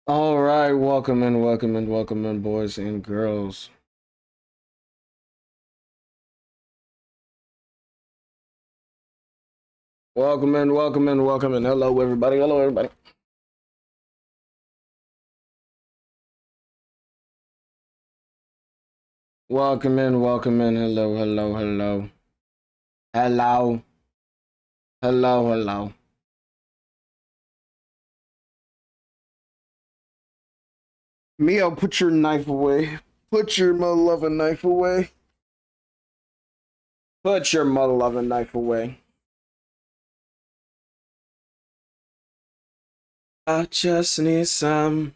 All right, welcome in, boys and girls. Welcome in. Hello, everybody. Hello, everybody. Welcome in. Hello. Hello. Mio, put your knife away. Put your mother loving knife away. Put your mother loving knife away. I just need some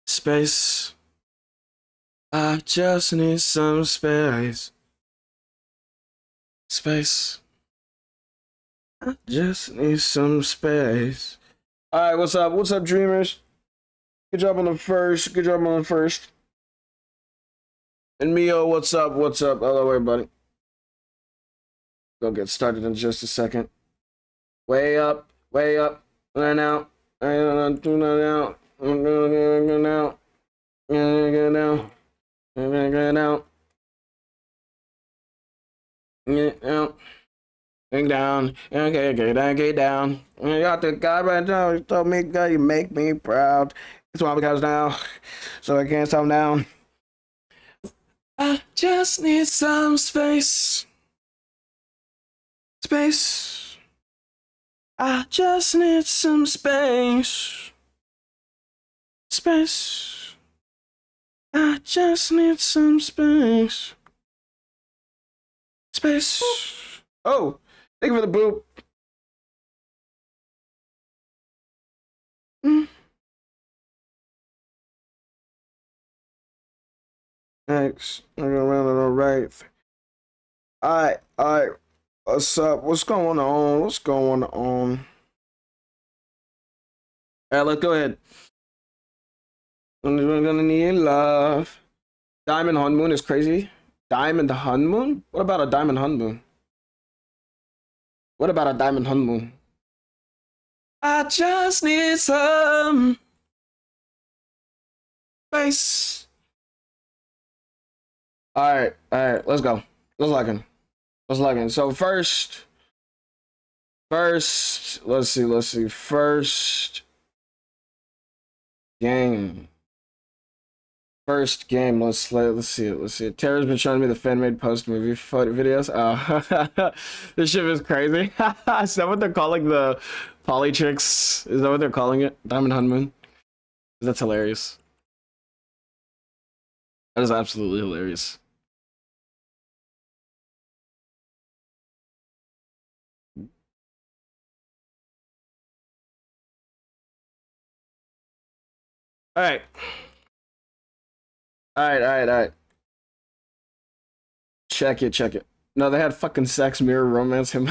space. I just need some space. Space. I just need some space. All right, what's up? What's up, dreamers? Good job on the first. Good job on the first. And Mio, what's up? What's up? Hello, everybody. Go get started in just a second. Way up. Right now. Do that now. I'm gonna go now. I'm gonna go now. I'm gonna go now. Get out. Get down. Okay, get down. I got the guy right now. He told me, God, you make me proud. That's why because now, so I can't stop down. I just need some space. Space. I just need some space. Space. I just need some space. Space. Oh, thank you for the boop. Mm. Thanks. I'm gonna run it all right. Alright. What's up? What's going on? What's going on? Alright, let's go ahead. We're gonna need love. Diamond honeymoon is crazy. Diamond honeymoon? What about a diamond honeymoon? What about a diamond honeymoon? I just need some space. Alright, let's go. Let's log in. So first, let's see. First game. Let's see it. Tara's been showing me the fan made post movie photo videos. Oh, this shit is crazy. Is that what they're calling the poly chicks? Is that what they're calling it? Diamond honeymoon. That's hilarious. That is absolutely hilarious. All right. All right. Check it. No, they had fucking sex mirror romance him.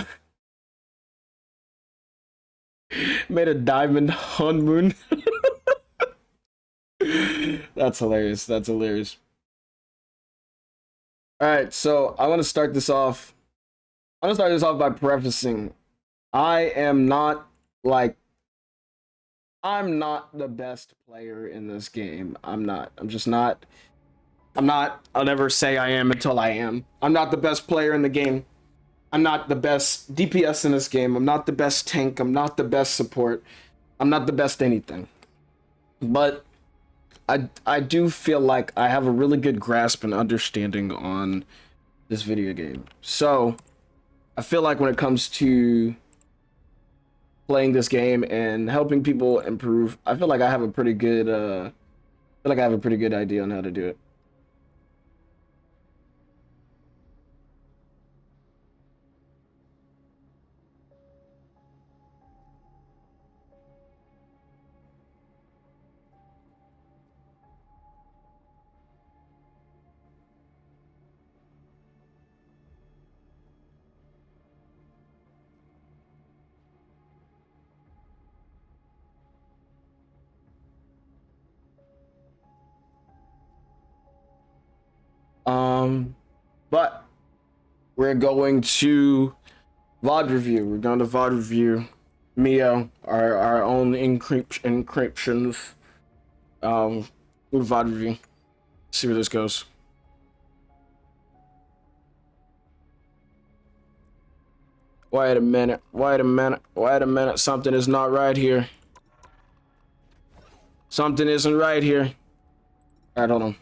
Made a diamond honeymoon. That's hilarious. All right, so I want to start this off. By prefacing, I am not like I'm not the best player in this game. I'm not. I'm just not. I'm not. I'll never say I am until I am. I'm not the best player in the game. I'm not the best DPS in this game. I'm not the best tank. I'm not the best support. I'm not the best anything. But I do feel like I have a really good grasp and understanding on this video game. So I feel like when it comes to playing this game and helping people improve, I feel like I have a pretty good idea on how to do it. But we're going to VOD review. We're going to VOD review. Mio, our own encryptions. VOD review. See where this goes. Wait a minute. Wait a minute. Wait a minute. Something is not right here. Something isn't right here. I don't know.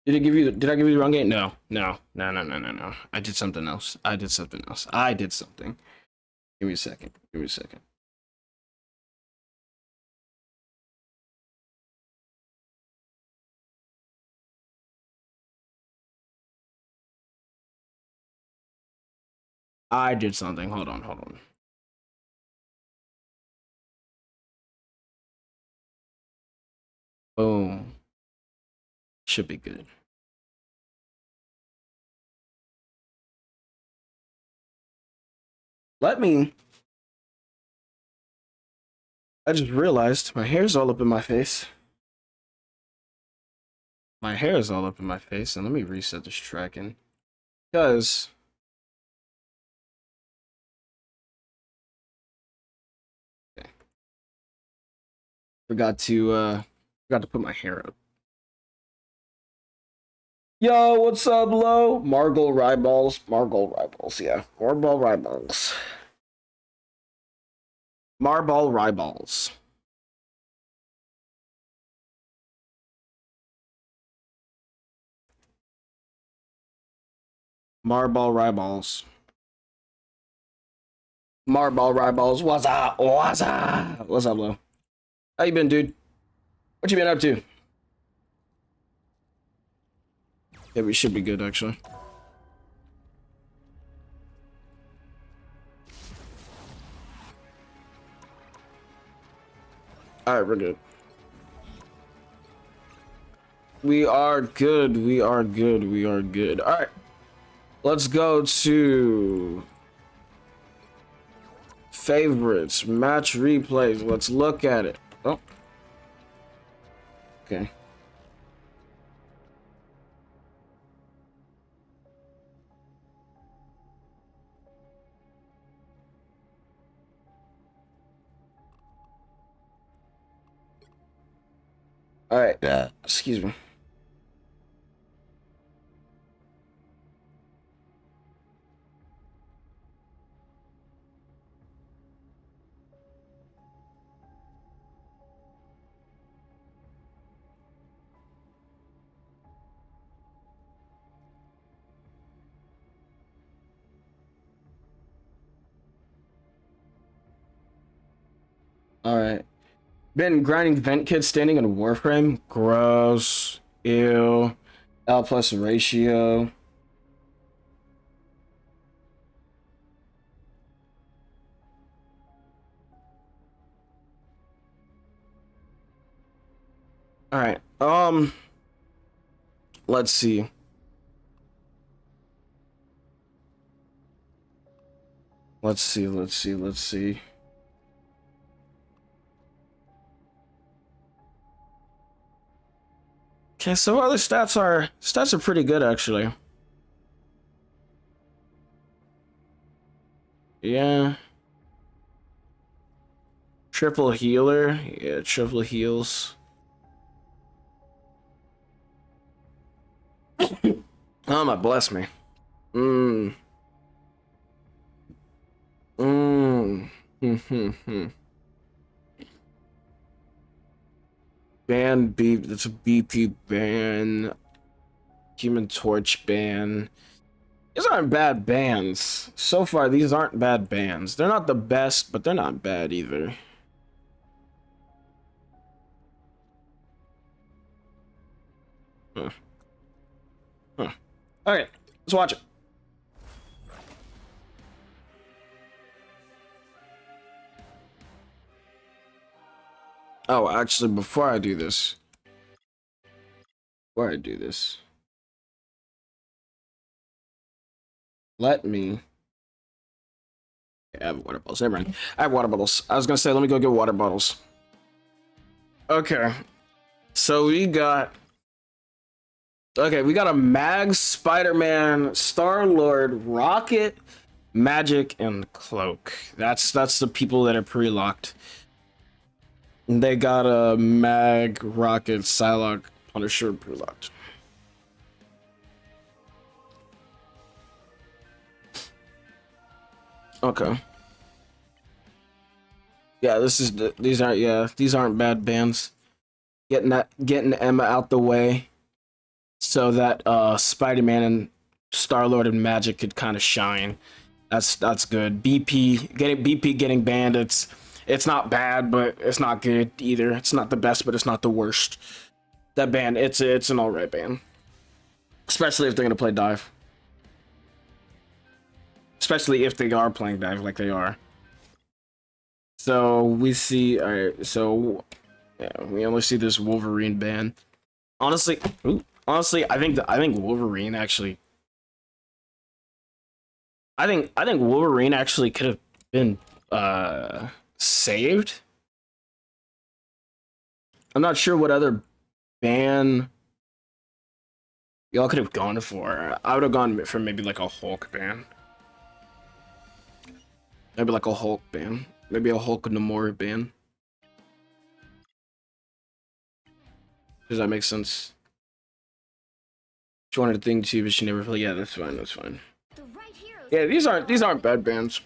Did I give you the wrong game? No. No. No, no, no, no, no. I did something else. I did something else. I did something. Give me a second. Give me a second. I did something. Hold on, hold on. Boom. Should be good. Let me. I just realized my hair's all up in my face. My hair is all up in my face, and let me reset this tracking. Because. Okay. Forgot to put my hair up. Yo, what's up, Lo? Marble Ryballs. Marble Ryballs, yeah. Marble Ryballs. Marble Ryballs. Marble Ryballs. Marble Ryballs. What's up? What's up? What's up, Lo? How you been, dude? What you been up to? Yeah, we should be good, actually. Alright, we're good. We are good. We are good. We are good. Alright. Let's go to favorites, match replays. Let's look at it. Oh. Okay. Alright. Yeah. Excuse me. Alright. Been grinding vent kit standing in Warframe. Gross. Ew. L plus ratio. Alright. Let's see. Let's see, let's see, let's see. Okay, so other stats are pretty good actually. Yeah. Triple healer. Yeah, triple heals. Oh my bless me. Mmm. Mmm. Ban B, that's a BP ban. Human Torch ban. These aren't bad bans. So far, these aren't bad bans. They're not the best, but they're not bad either. Huh. Huh. Okay, let's watch it. Oh, actually, before I do this, Before I do this, let me. I have water bottles. Never mind. I have water bottles. I was gonna say, let me go get water bottles. Okay. So we got. Okay, we got a Mag, Spider-Man, Star-Lord, Rocket, Magic, and Cloak. That's the people that are pre-locked. They got a Mag, Rocket, Psylocke, Punisher pre-locked. Okay. Yeah, these aren't bad bands. Getting Emma out the way so that Spider-Man and Star-Lord and Magic could kind of shine. That's good. BP getting banned. It's not bad, but it's not good either. It's not the best, but it's not the worst. That ban, it's an alright ban. Especially if they're gonna play dive. Especially if they are playing dive like they are. So we see, alright, so yeah, we only see this Wolverine ban. Honestly, I think Wolverine actually. I think Wolverine actually could have been saved. I'm not sure what other ban y'all could have gone for. I would have gone for maybe like a Hulk ban. Maybe like a Hulk ban. Maybe a Hulk Namor ban. Does that make sense? She wanted a thing too, but she never played. Yeah, that's fine. That's fine. Yeah, these aren't bad bands.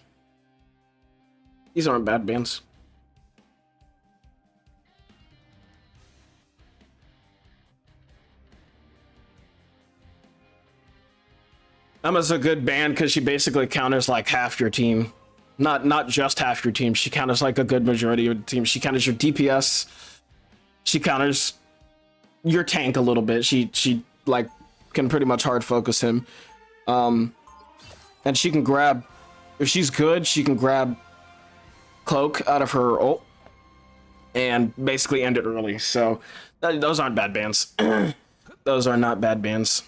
These aren't bad bands. Emma's a good band because she basically counters like half your team. Not just half your team. She counters like a good majority of the team. She counters your DPS. She counters your tank a little bit. She like can pretty much hard focus him. And she can grab, if she's good, she can grab Cloak out of her ult and basically end it early. So those aren't bad bans. Those are not bad bans.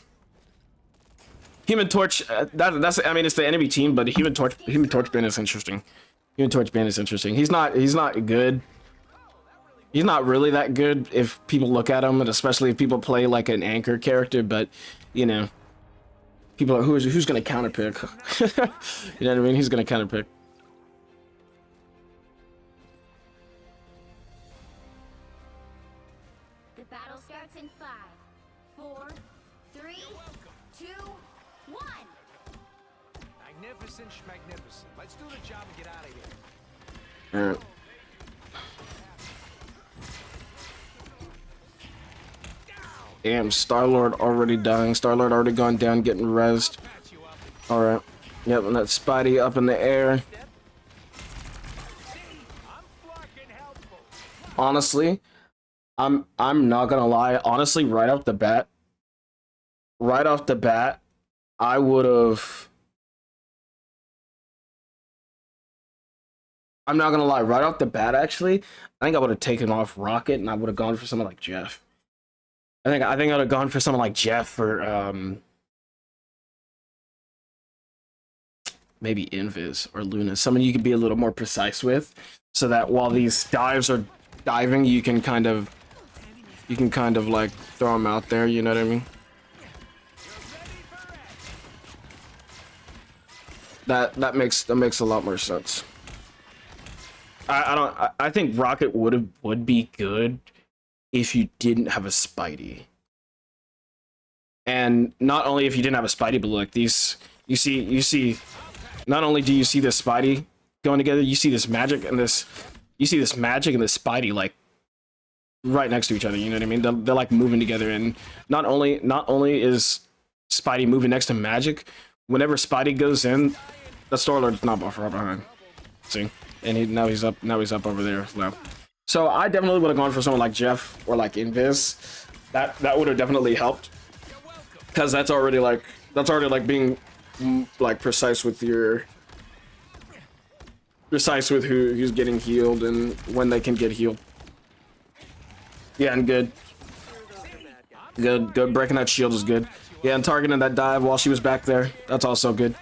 Human Torch, that's I mean it's the enemy team, but Human Torch ban is interesting. Human Torch ban is interesting. He's not good. He's not really that good if people look at him, and especially if people play like an anchor character. But you know, people are who's gonna counter pick. You know what I mean? He's gonna counter pick. The battle starts in 5, 4, 3, 2, 1. Magnificent schmagnificent. Let's do the job and get out of here. All right. Damn, Star-Lord already dying. Star-Lord already gone down, getting rezzed. Alright. Yep, and that Spidey up in the air. Honestly, I'm not gonna lie. Honestly, right off the bat, I would have. I'm not gonna lie. Right off the bat, actually, I think I would have taken off Rocket and I would have gone for someone like Jeff. I think I would have gone for someone like Jeff or maybe Invis or Luna, someone you could be a little more precise with, so that while these dives are diving, you can kind of like throw them out there. You know what I mean? That makes a lot more sense. I think Rocket would be good if you didn't have a Spidey. And not only if you didn't have a Spidey, but like these, you see, not only do you see this Spidey going together, you see this magic and this Spidey like right next to each other. You know what I mean? They're like moving together, and not only is Spidey moving next to magic, whenever Spidey goes in, the Star-Lord's not far behind. See, and now he's up over there now. So I definitely would have gone for someone like Jeff or like Invis. That would have definitely helped, because that's already like being like precise with who's getting healed and when they can get healed. Yeah, and good. Good, good. Breaking that shield is good. Yeah, and targeting that dive while she was back there. That's also good.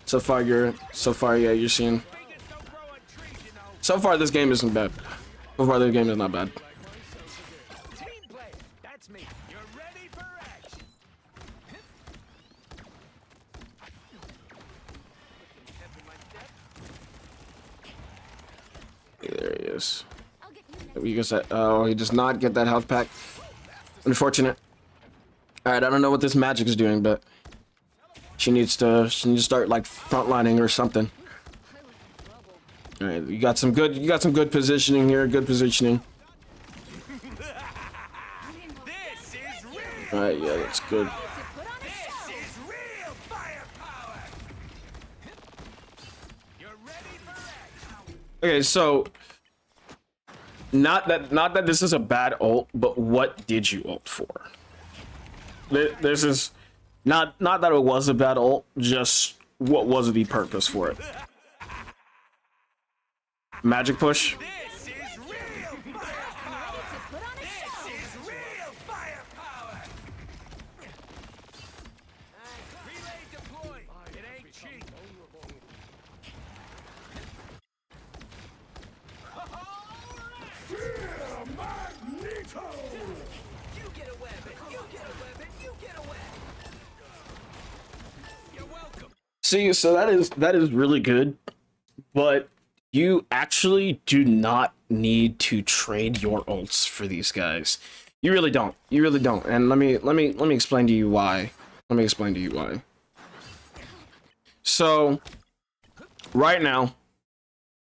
So far, yeah, you're seeing. So far, this game isn't bad. So far, this game is not bad. Team play. That's me. You're ready for action. There he is. I'll get you You guys, oh, he does not get that health pack. Unfortunate. All right, I don't know what this magic is doing, but she needs to start like frontlining or something. All right, you got some good positioning here. Good positioning. This is real. All right, yeah, that's good. This is real firepower. You're ready for action. Okay, so not that this is a bad ult, but what did you ult for? This is not that it was a bad ult, just what was the purpose for it? Magic push? This is real firepower. This is real firepower. Relay deployed. It ain't cheap. You get a weapon. You get a weapon. You get a weapon. You're welcome. See, so that is really good, but you actually do not need to trade your ults for these guys. You really don't. You really don't. And let me explain to you why. Let me explain to you why. So right now,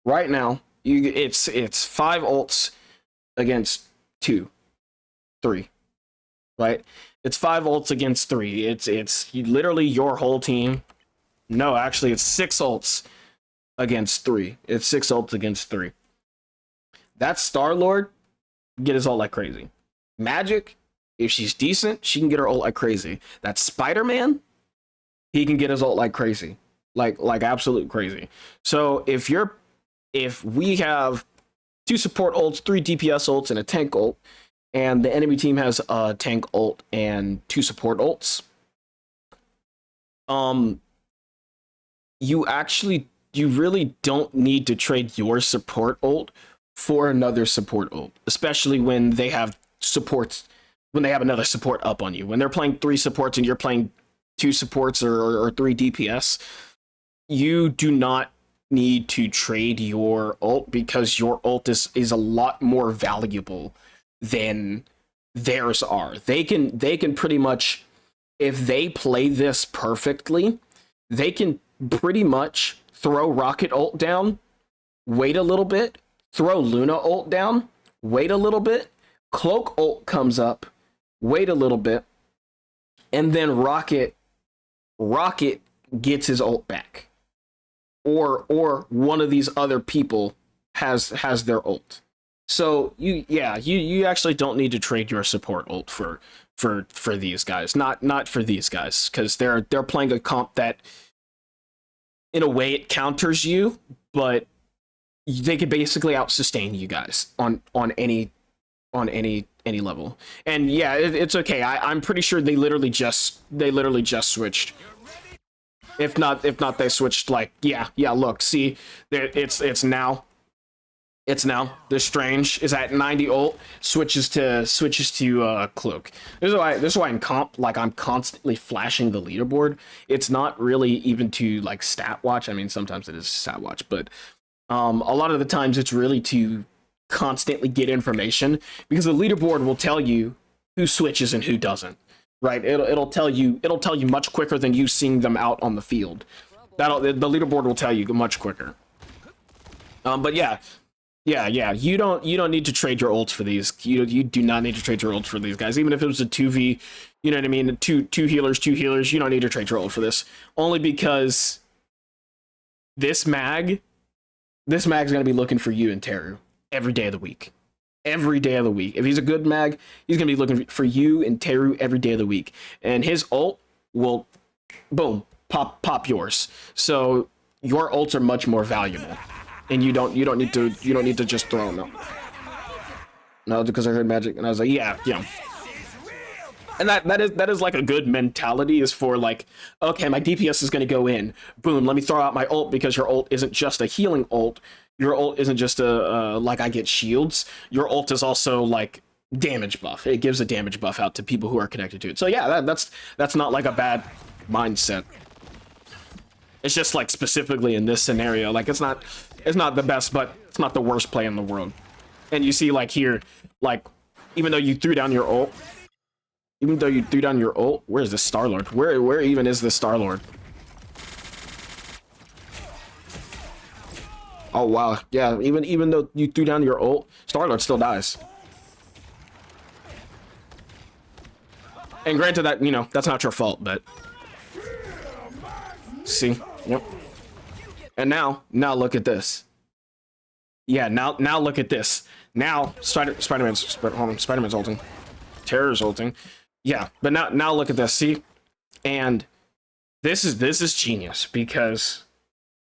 it's 5 ults against 2, 3, right? It's 5 ults against 3. It's literally your whole team. No, actually, it's 6 ults against 3. It's 6 ults against 3. That Star-Lord get his ult like crazy. Magic, if she's decent, she can get her ult like crazy. That Spider-Man, he can get his ult like crazy. Like absolute crazy. So if we have 2 support ults, 3 DPS ults, and a tank ult, and the enemy team has a tank ult and 2 support ults, you really don't need to trade your support ult for another support ult, especially when they have supports, when they have another support up on you. When they're playing 3 supports and you're playing 2 supports or 3 DPS, you do not need to trade your ult because your ult is a lot more valuable than theirs are. They can pretty much, if they play this perfectly, they can pretty much throw Rocket ult down, wait a little bit, throw Luna ult down, wait a little bit, Cloak ult comes up, wait a little bit, and then Rocket gets his ult back. Or one of these other people has their ult. So you actually don't need to trade your support ult for these guys. Not for these guys, because they're playing a comp that in a way it counters you, but they could basically out sustain you guys on any level. And yeah, it's okay. I'm pretty sure they literally just switched. If not, they switched. Like, yeah. Look, see, it's now. The Strange is at 90 ult, switches to Cloak. This is why in comp, like, I'm constantly flashing the leaderboard. It's not really even to like stat watch. I mean, sometimes it is stat watch, but a lot of the times it's really to constantly get information, because the leaderboard will tell you who switches and who doesn't. Right, it'll tell you much quicker than you seeing them out on the field. The leaderboard will tell you much quicker. But yeah, you don't need to trade your ults for these. You do not need to trade your ults for these guys. Even if it was a 2v, you know what I mean, two healers, you don't need to trade your ult for this. Only because this mag's gonna be looking for you and Teru every day of the week. Every day of the week. If he's a good mag, he's gonna be looking for you and Teru every day of the week, and his ult will, boom, pop yours. So your ults are much more valuable, and you don't need to just throw them out. No, because I heard magic, and I was like, yeah, yeah. And that is like a good mentality, is for like, okay, my DPS is going to go in, boom, let me throw out my ult, because your ult isn't just a healing ult, your ult isn't just a like I get shields, your ult is also like damage buff. It gives a damage buff out to people who are connected to it. So yeah, that's not like a bad mindset. It's just like specifically in this scenario, like it's not the best, but it's not the worst play in the world. And you see like here, like even though you threw down your ult, where's the Star-Lord? Where even is the Star-Lord? Oh wow, yeah, even though you threw down your ult, Star-Lord still dies. And granted that, you know, that's not your fault, but see, yep. And now look at this. Yeah, now look at this. Now Spider-Man's ulting. Terror's ulting. Yeah, but now look at this. See? And this is genius, because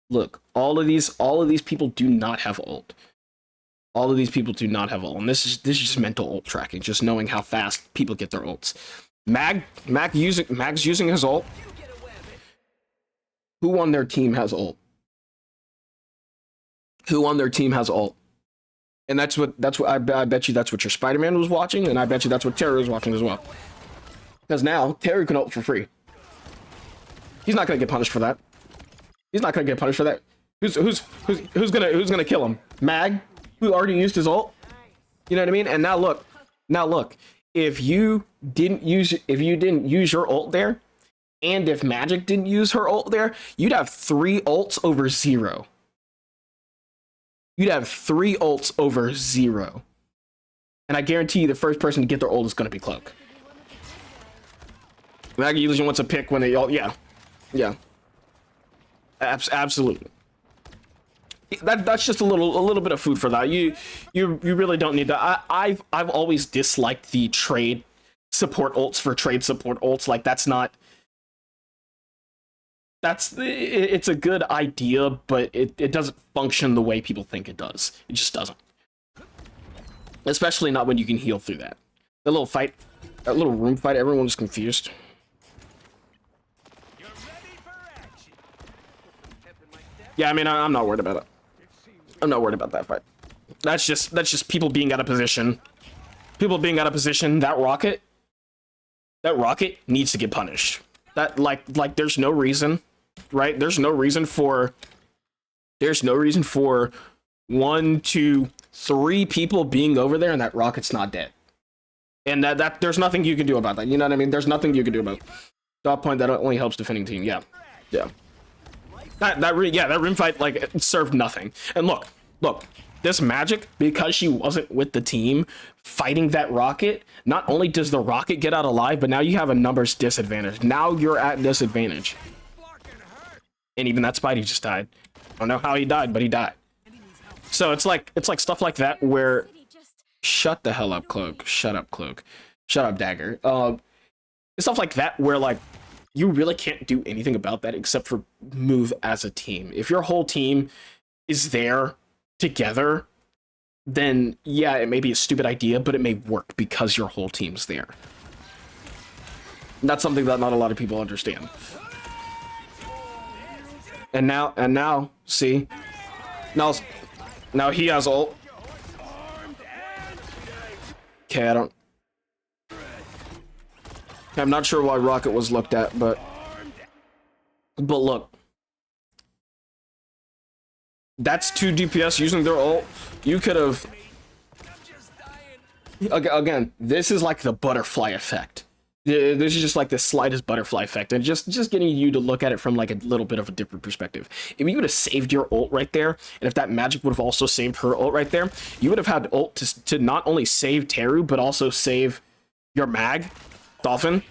look, all of these people do not have ult. All of these people do not have ult. And this is just mental ult tracking, just knowing how fast people get their ults. Mag's using his ult. Who on their team has ult? Who on their team has ult? And that's what I bet you that's what your Spider-Man was watching, and I bet you that's what Terry was watching as well. Because now Terry can ult for free. He's not gonna get punished for that. He's not gonna get punished for that. Who's gonna kill him? Mag, who already used his ult. You know what I mean? And now look. If you didn't use your ult there, and if Magic didn't use her ult there, you'd have 3 ults over 0. You'd have 3 ults over 0. And I guarantee you the first person to get their ult is going to be Cloak. Mag usually wants to pick when they ult. Yeah. Yeah. Absolutely. That's just a little bit of food for that. You really don't need that. I've always disliked the trade support ults for trade support ults. Like it's a good idea, but it doesn't function the way people think it does. It just doesn't. Especially not when you can heal through that. That little room fight, everyone was confused. Yeah, I mean, I'm not worried about it. I'm not worried about that fight. That's just people being out of position. People being out of position. That rocket needs to get punished. That like there's no reason, right? There's no reason for 1, 2, 3 people being over there and that rocket's not dead. And that there's nothing you can do about that. You know what I mean? There's nothing you can do about it. Dot point, that only helps defending team. Yeah. Yeah. That room fight, like, it served nothing. And look, this Magic, because she wasn't with the team fighting that rocket, not only does the rocket get out alive, but now you have a numbers disadvantage. Now you're at disadvantage. And even that Spidey just died. I don't know how he died, but he died. So it's like stuff like that where, shut the hell up, Cloak. Shut up, Cloak. Shut up, Dagger. Stuff like that where, like, you really can't do anything about that except for move as a team. If your whole team is there together, then yeah, it may be a stupid idea, but it may work because your whole team's there. And that's something that not a lot of people understand. And now, see? Now he has ult. Okay, I'm not sure why Rocket was looked at, but look. That's 2 DPS using their ult. You could have... Again, this is like the butterfly effect. This is just like the slightest butterfly effect, and just getting you to look at it from like a little bit of a different perspective. If you would have saved your ult right there, and if that Magic would have also saved her ult right there, you would have had ult to not only save Teru, but also save your Mag, Dolphin,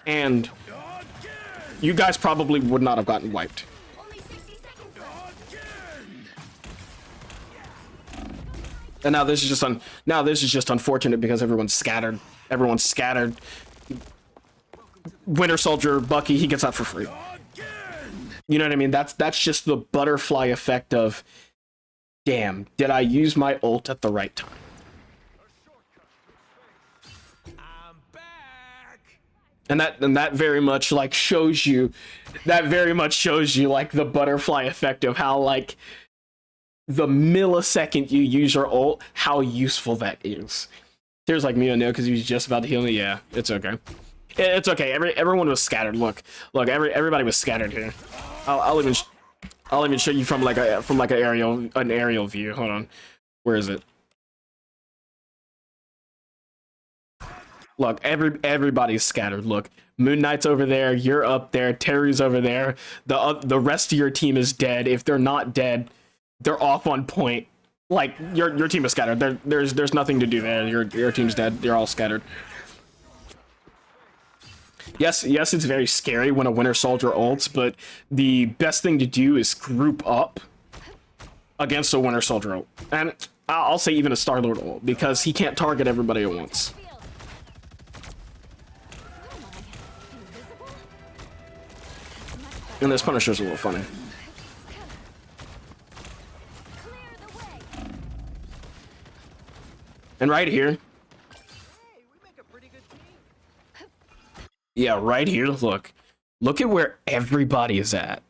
and you guys probably would not have gotten wiped. And now this is just unfortunate because everyone's scattered. Winter Soldier, Bucky, he gets out for free. You know what I mean? That's just the butterfly effect of, damn, did I use my ult at the right time? And that very much like shows you, like the butterfly effect of how like the millisecond you use your ult, how useful that is. There's like me, no, because he was just about to heal me. Yeah, it's okay. It's okay. Everyone was scattered. Look, everybody was scattered here. I'll even show you from like an aerial view. Hold on, where is it? Look, everybody's scattered. Look, Moon Knight's over there. You're up there. Terry's over there. The rest of your team is dead. If they're not dead, they're off on point. Like your team is scattered. There's nothing to do there. Your team's dead. You're all scattered. Yes, it's very scary when a Winter Soldier ults, but the best thing to do is group up against a Winter Soldier ult, and I'll say even a Star-Lord ult, because he can't target everybody at once. And this Punisher's a little funny. And right here. Yeah, right here, look. Look at where everybody is at.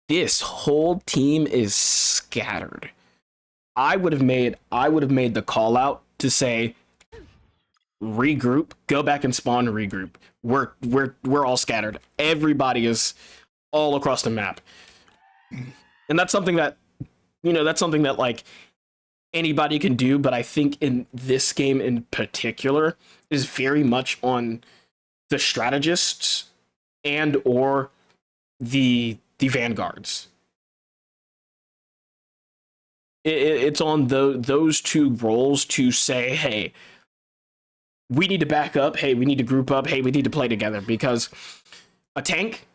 This whole team is scattered. I would have made the call out to say regroup, go back and spawn, regroup. We're all scattered. Everybody is all across the map. And that's something that like anybody can do, but I think in this game in particular is very much on the strategists and or the vanguards. It's on those two roles to say, hey, we need to back up, hey, we need to group up, hey, we need to play together, because a tank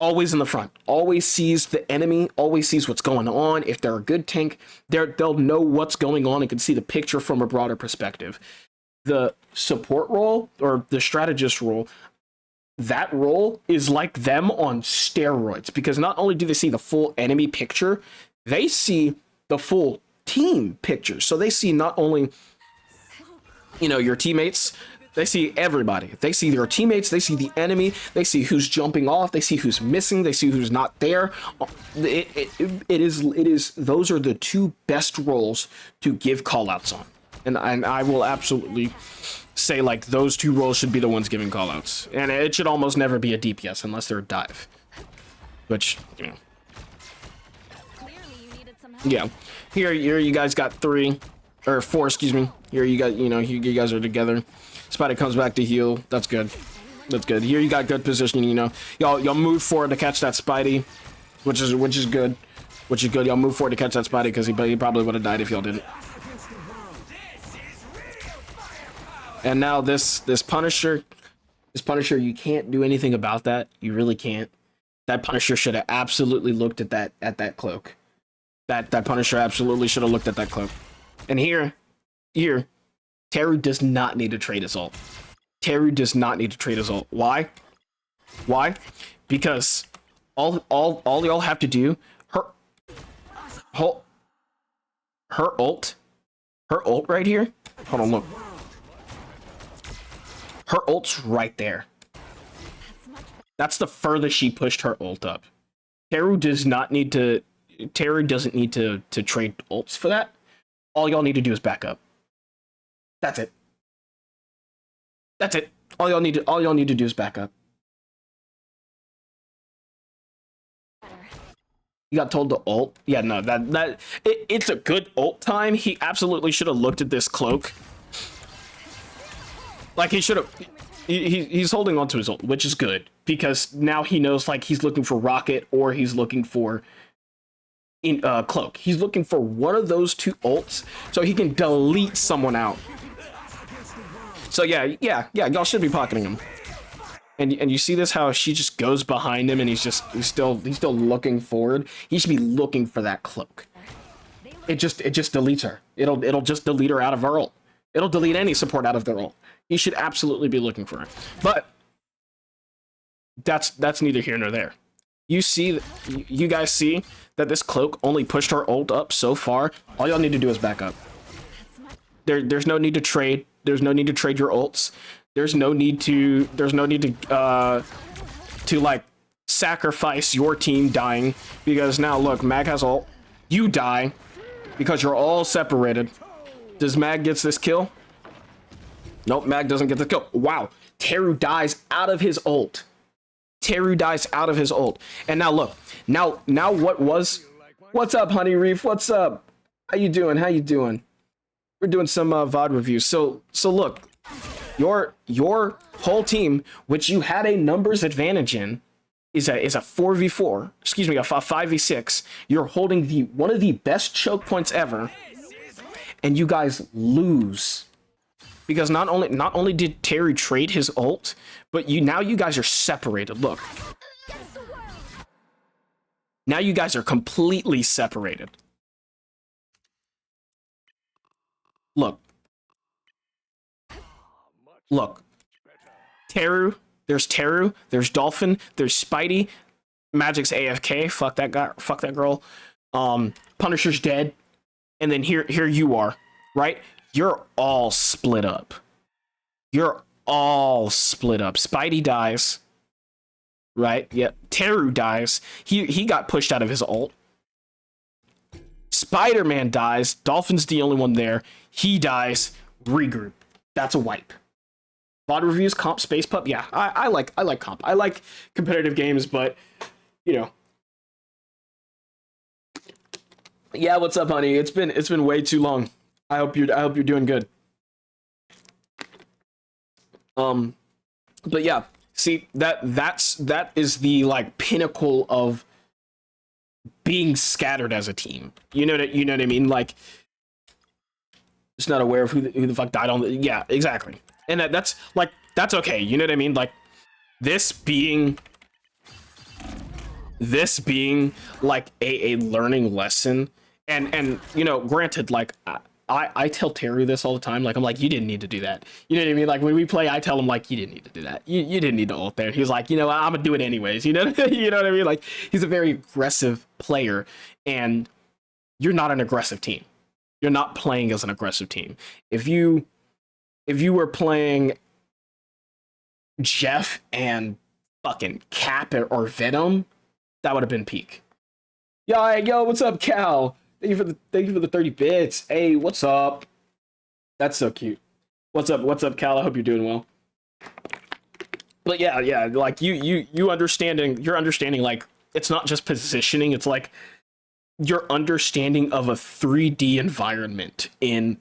always in the front, always sees the enemy, always sees what's going on. If they're a good tank, they'll know what's going on and can see the picture from a broader perspective. The support role or the strategist role, that role is like them on steroids, because not only do they see the full enemy picture, they see the full team picture. So they see not only, your teammates, they see everybody. They see their teammates, they see the enemy, they see who's jumping off, they see who's missing, they see who's not there. It is those are the two best roles to give callouts on. And I will absolutely say, like, those two roles should be the ones giving callouts. And it should almost never be a DPS unless they're a dive. Which, yeah. Here you guys got 3 or 4, excuse me. Here you got, you guys are together. Spidey comes back to heal. That's good. That's good. Here you got good positioning, Y'all move forward to catch that Spidey, which is good. Which is good. Y'all move forward to catch that Spidey, because he probably would have died if y'all didn't. And now this Punisher, you can't do anything about that. You really can't. That Punisher should have absolutely looked at that cloak. That Punisher absolutely should have looked at that cloak. And here, Teru does not need to trade his ult. Teru does not need to trade his ult. Why? Because all y'all have to do, her ult right here. Hold on, look. Her ult's right there. That's the furthest she pushed her ult up. Teru doesn't need to trade ults for that. All y'all need to do is back up. That's it. All y'all need to do is back up. You got told to ult? Yeah, no, it's a good ult time. He absolutely should have looked at this cloak. Like, he should have. He's holding on to his ult, which is good, because now he knows, like, he's looking for Rocket or he's looking for Cloak. He's looking for one of those two ults so he can delete someone out. So yeah, y'all should be pocketing him. And you see this, how she just goes behind him and he's still looking forward. He should be looking for that Cloak. It just deletes her. It'll just delete her out of her ult. It'll delete any support out of their ult. You should absolutely be looking for her. But that's neither here nor there. You guys see that this Cloak only pushed her ult up so far. All y'all need to do is back up. There's no need to trade. There's no need to trade your ults. There's no need to like sacrifice your team dying, because now look, Mag has ult. You die because you're all separated. Does Mag gets this kill? Nope, Mag doesn't get the kill. Wow, Teru dies out of his ult. Teru dies out of his ult. And now look, now what's up, Honey Reef? What's up? How you doing? How you doing? We're doing some VOD reviews. So look, your whole team, which you had a numbers advantage in, is a 4v4. Excuse me, a 5v6. You're holding one of the best choke points ever, and you guys lose. Because not only did Terry trade his ult, but now you guys are separated. Look. Now you guys are completely separated. Look. Look. Teru, there's Dolphin, there's Spidey, Magic's AFK, fuck that guy, fuck that girl. Punisher's dead. And then here you are, right? You're all split up. You're all split up. Spidey dies. Right? Yep. Teru dies. He got pushed out of his ult. Spider-Man dies. Dolphin's the only one there. He dies. Regroup. That's a wipe. VOD reviews, comp, space pup. Yeah, I like comp. I like competitive games, but you know. Yeah, what's up, honey? It's been way too long. I hope you're doing good. But yeah, see, that is the like pinnacle of being scattered as a team. You know what I mean? Like, just not aware of who the fuck died on the, yeah, exactly. And that's okay. You know what I mean? Like, this being like a learning lesson, and you know, granted, like I tell Terry this all the time. Like, I'm like, you didn't need to do that. You know what I mean? Like, when we play, I tell him, like, you didn't need to do that. You didn't need to ult there. He's like, you know, I'm gonna do it anyways. You know, you know what I mean? Like, he's a very aggressive player, and you're not an aggressive team. You're not playing as an aggressive team. If you were playing Jeff and fucking Cap or Venom, that would have been peak. Yo, what's up, Cal? Thank you for the 30 bits. Hey, what's up? That's so cute. What's up, Cal? I hope you're doing well. But yeah, like you're understanding, like, it's not just positioning, it's like your understanding of a 3D environment in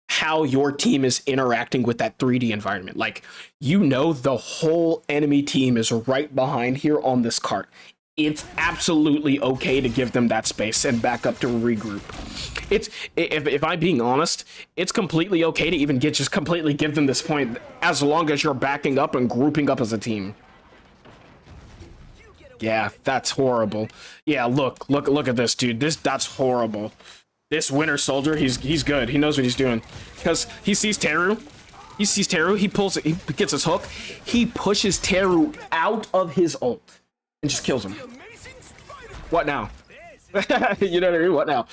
how your team is interacting with that 3D environment. Like, you know, the whole enemy team is right behind here on this cart. It's absolutely okay to give them that space and back up to regroup. It's, if I'm being honest, it's completely okay to even just completely give them this point, as long as you're backing up and grouping up as a team. Yeah, that's horrible. Yeah, look at this, dude. That's horrible. This Winter Soldier, he's good. He knows what he's doing. Because he sees Teru. He pulls it, he gets his hook. He pushes Teru out of his ult and just kills him. What now? You know what I mean? What now?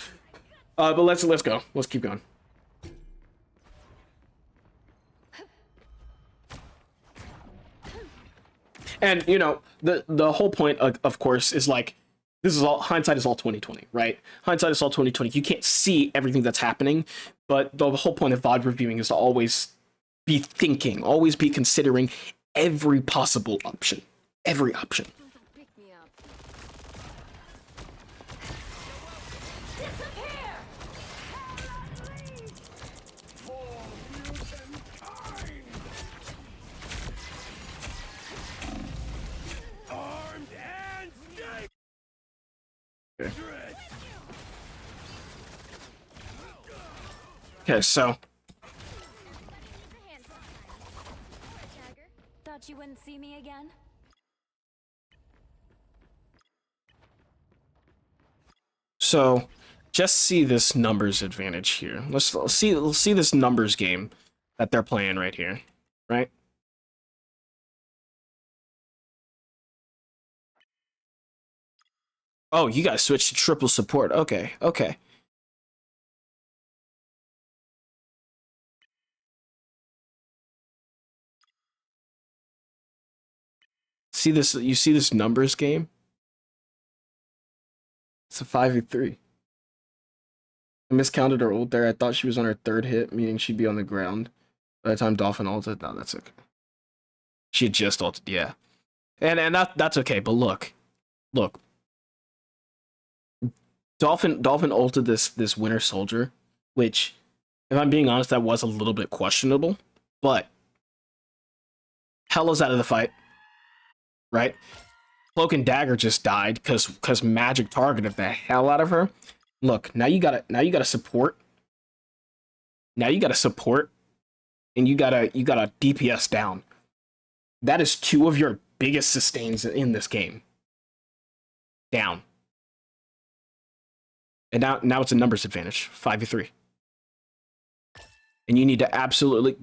But let's go. Let's keep going. And you know, the whole point of course is like, this is all, hindsight is all 2020, right? Hindsight is all 2020. You can't see everything that's happening, but the whole point of VOD reviewing is to always be thinking, always be considering every possible option. Every option. Okay, so thought you wouldn't see me again. So just see this numbers advantage here. Let's see this numbers game that they're playing right here, right? Oh, you guys switched to triple support. Okay. see this? You see this numbers game? It's a 5v3. I miscounted her ult there. I thought she was on her third hit, meaning she'd be on the ground by the time Dolphin ulted. No, that's okay. She had just ulted, yeah. And that's okay, but look. Dolphin ulted this Winter Soldier, which, if I'm being honest, that was a little bit questionable, but Hella's out of the fight, right? Cloak and Dagger just died because Magic targeted the hell out of her. Look, now you gotta support. Now you gotta support, and you gotta DPS down. That is 2 of your biggest sustains in this game. Down. And now it's a numbers advantage, 5v3. And you need to absolutely,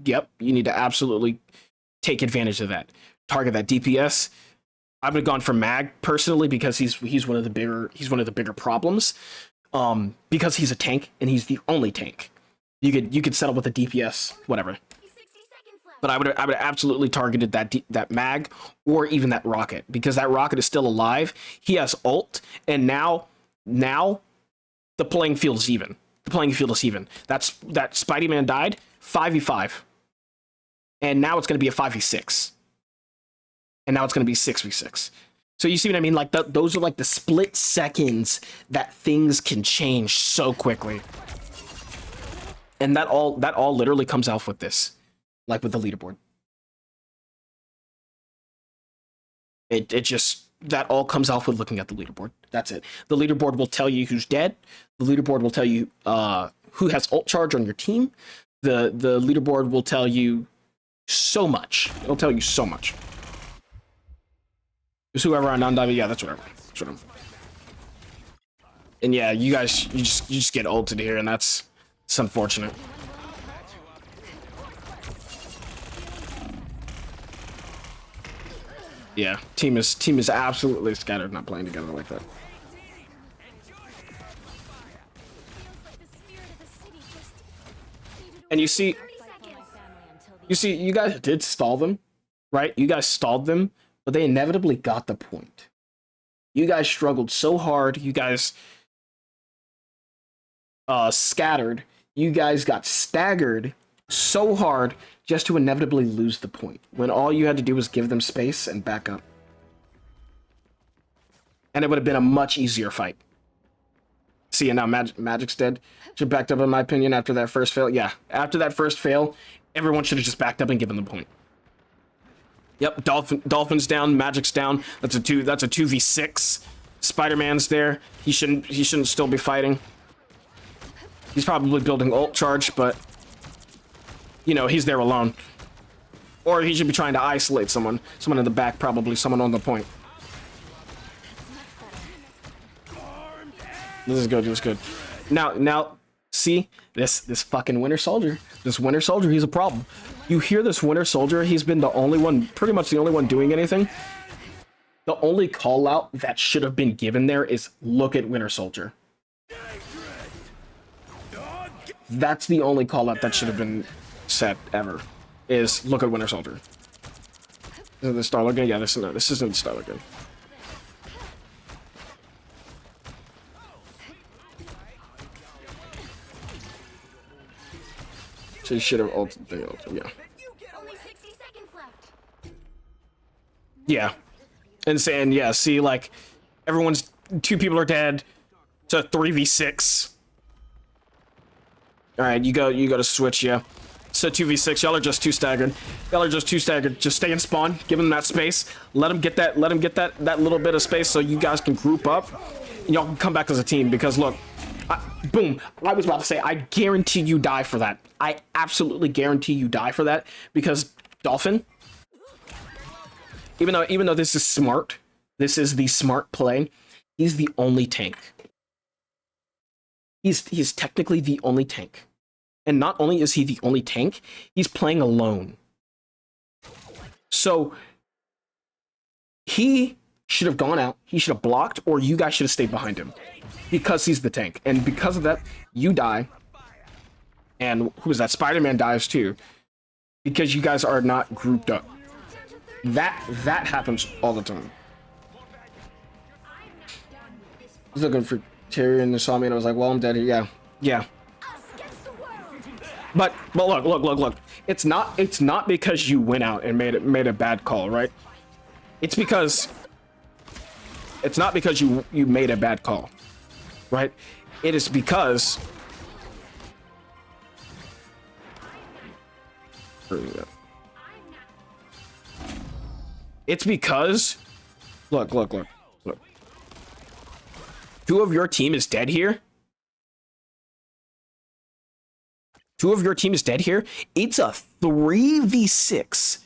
take advantage of that. Target that DPS. I would have gone for Mag personally because he's one of the bigger problems. Because he's a tank and he's the only tank. You could settle with a DPS, whatever. But I would have absolutely targeted that Mag or even that Rocket, because that Rocket is still alive. He has ult, and now the playing field is even. The playing field is even. That Spidey-Man died 5v5, and now it's going to be a 5v6, and now it's going to be 6v6. So you see what I mean? Like those are like the split seconds that things can change so quickly, and that all literally comes out with this. Like with the leaderboard. It just, that all comes off with looking at the leaderboard. That's it. The leaderboard will tell you who's dead. The leaderboard will tell you who has ult charge on your team. The leaderboard will tell you so much. It'll tell you so much. It's whoever on non-dive, yeah, that's whatever. And yeah, you guys, you just get ulted here, and it's unfortunate. Yeah, team is absolutely scattered, not playing together like that. And you see, you guys did stall them, right? You guys stalled them, but they inevitably got the point. You guys struggled so hard. You guys scattered. You guys got staggered so hard just to inevitably lose the point, when all you had to do was give them space and back up. And it would have been a much easier fight. See, and now Magic's dead. Should have backed up, in my opinion, after that first fail. Yeah, after that first fail, everyone should have just backed up and given the point. Yep, Dolphin's down, Magic's down. That's a 2v6. Spider-Man's there. He shouldn't still be fighting. He's probably building ult charge, but you know, he's there alone. Or he should be trying to isolate someone. Someone in the back, probably someone on the point. This is good, this is good. Now, see, this fucking Winter Soldier. This Winter Soldier, he's a problem. You hear this Winter Soldier, he's been the only one, pretty much the only one doing anything. The only call out that should have been given there is, look at Winter Soldier. That's the only call out that should have been said ever, is look at Winter Soldier. Is it the Starlord gun? Yeah, this isn't the Starlord gun. So you should have ulted the ult, yeah. Only 60 seconds left. Yeah. And saying, yeah, see, like, two people are dead. It's a 3v6. Alright, you go to switch, yeah. So 2v6, y'all are just too staggered. Just stay in spawn, give them that space. Let them get that little bit of space so you guys can group up. And y'all can come back as a team, because look, boom, I was about to say, I guarantee you die for that. I absolutely guarantee you die for that, because Dolphin, even though this is smart, this is the smart play, he's the only tank. He's technically the only tank. And not only is he the only tank, he's playing alone. So he should have gone out, he should have blocked, or you guys should have stayed behind him. Because he's the tank. And because of that, you die. And who is that? Spider-Man dies too. Because you guys are not grouped up. That happens all the time. I was looking for Terry and they saw me and I was like, well, I'm dead here. Yeah. Yeah. But look. It's not because you went out and made a bad call, right? It's not because you made a bad call, right? It is because it's because look. Two of your team is dead here. It's a 3v6,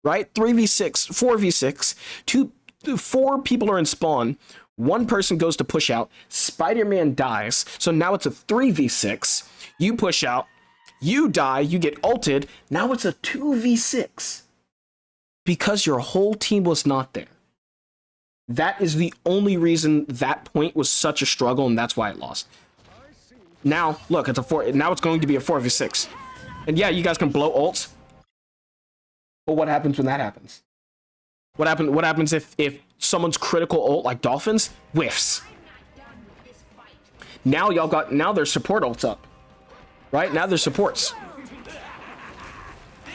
right? 3v6, 4v6. Four people are in spawn. One person goes to push out. Spider-Man dies. So now it's a 3v6. You push out. You die. You get ulted. Now it's a 2v6. Because your whole team was not there. That is the only reason that point was such a struggle, and that's why it lost. Now, look, it's a 4. Now it's going to be a 4v6. And yeah, you guys can blow ults. But what happens when that happens? What happens if someone's critical ult, like Dolphins, whiffs? Now there's support ults up. Right? Now there's supports.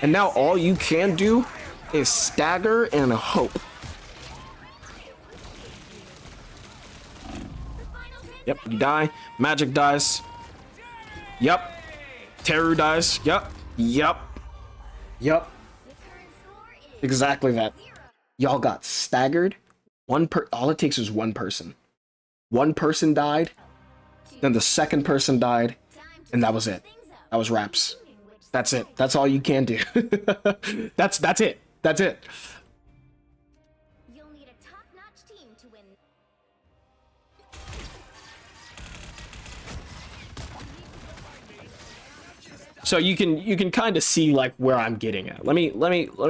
And now all you can do is stagger and hope. Yep, you die. Magic dies. Yep. Teru dies. Yep. Exactly that. Y'all got staggered. All it takes is one person. One person died. Then the second person died. And that was it. That was wraps. That's it. That's all you can do. That's it. That's it. You'll need a top-notch team to win. So you can kind of see like where I'm getting at. Let me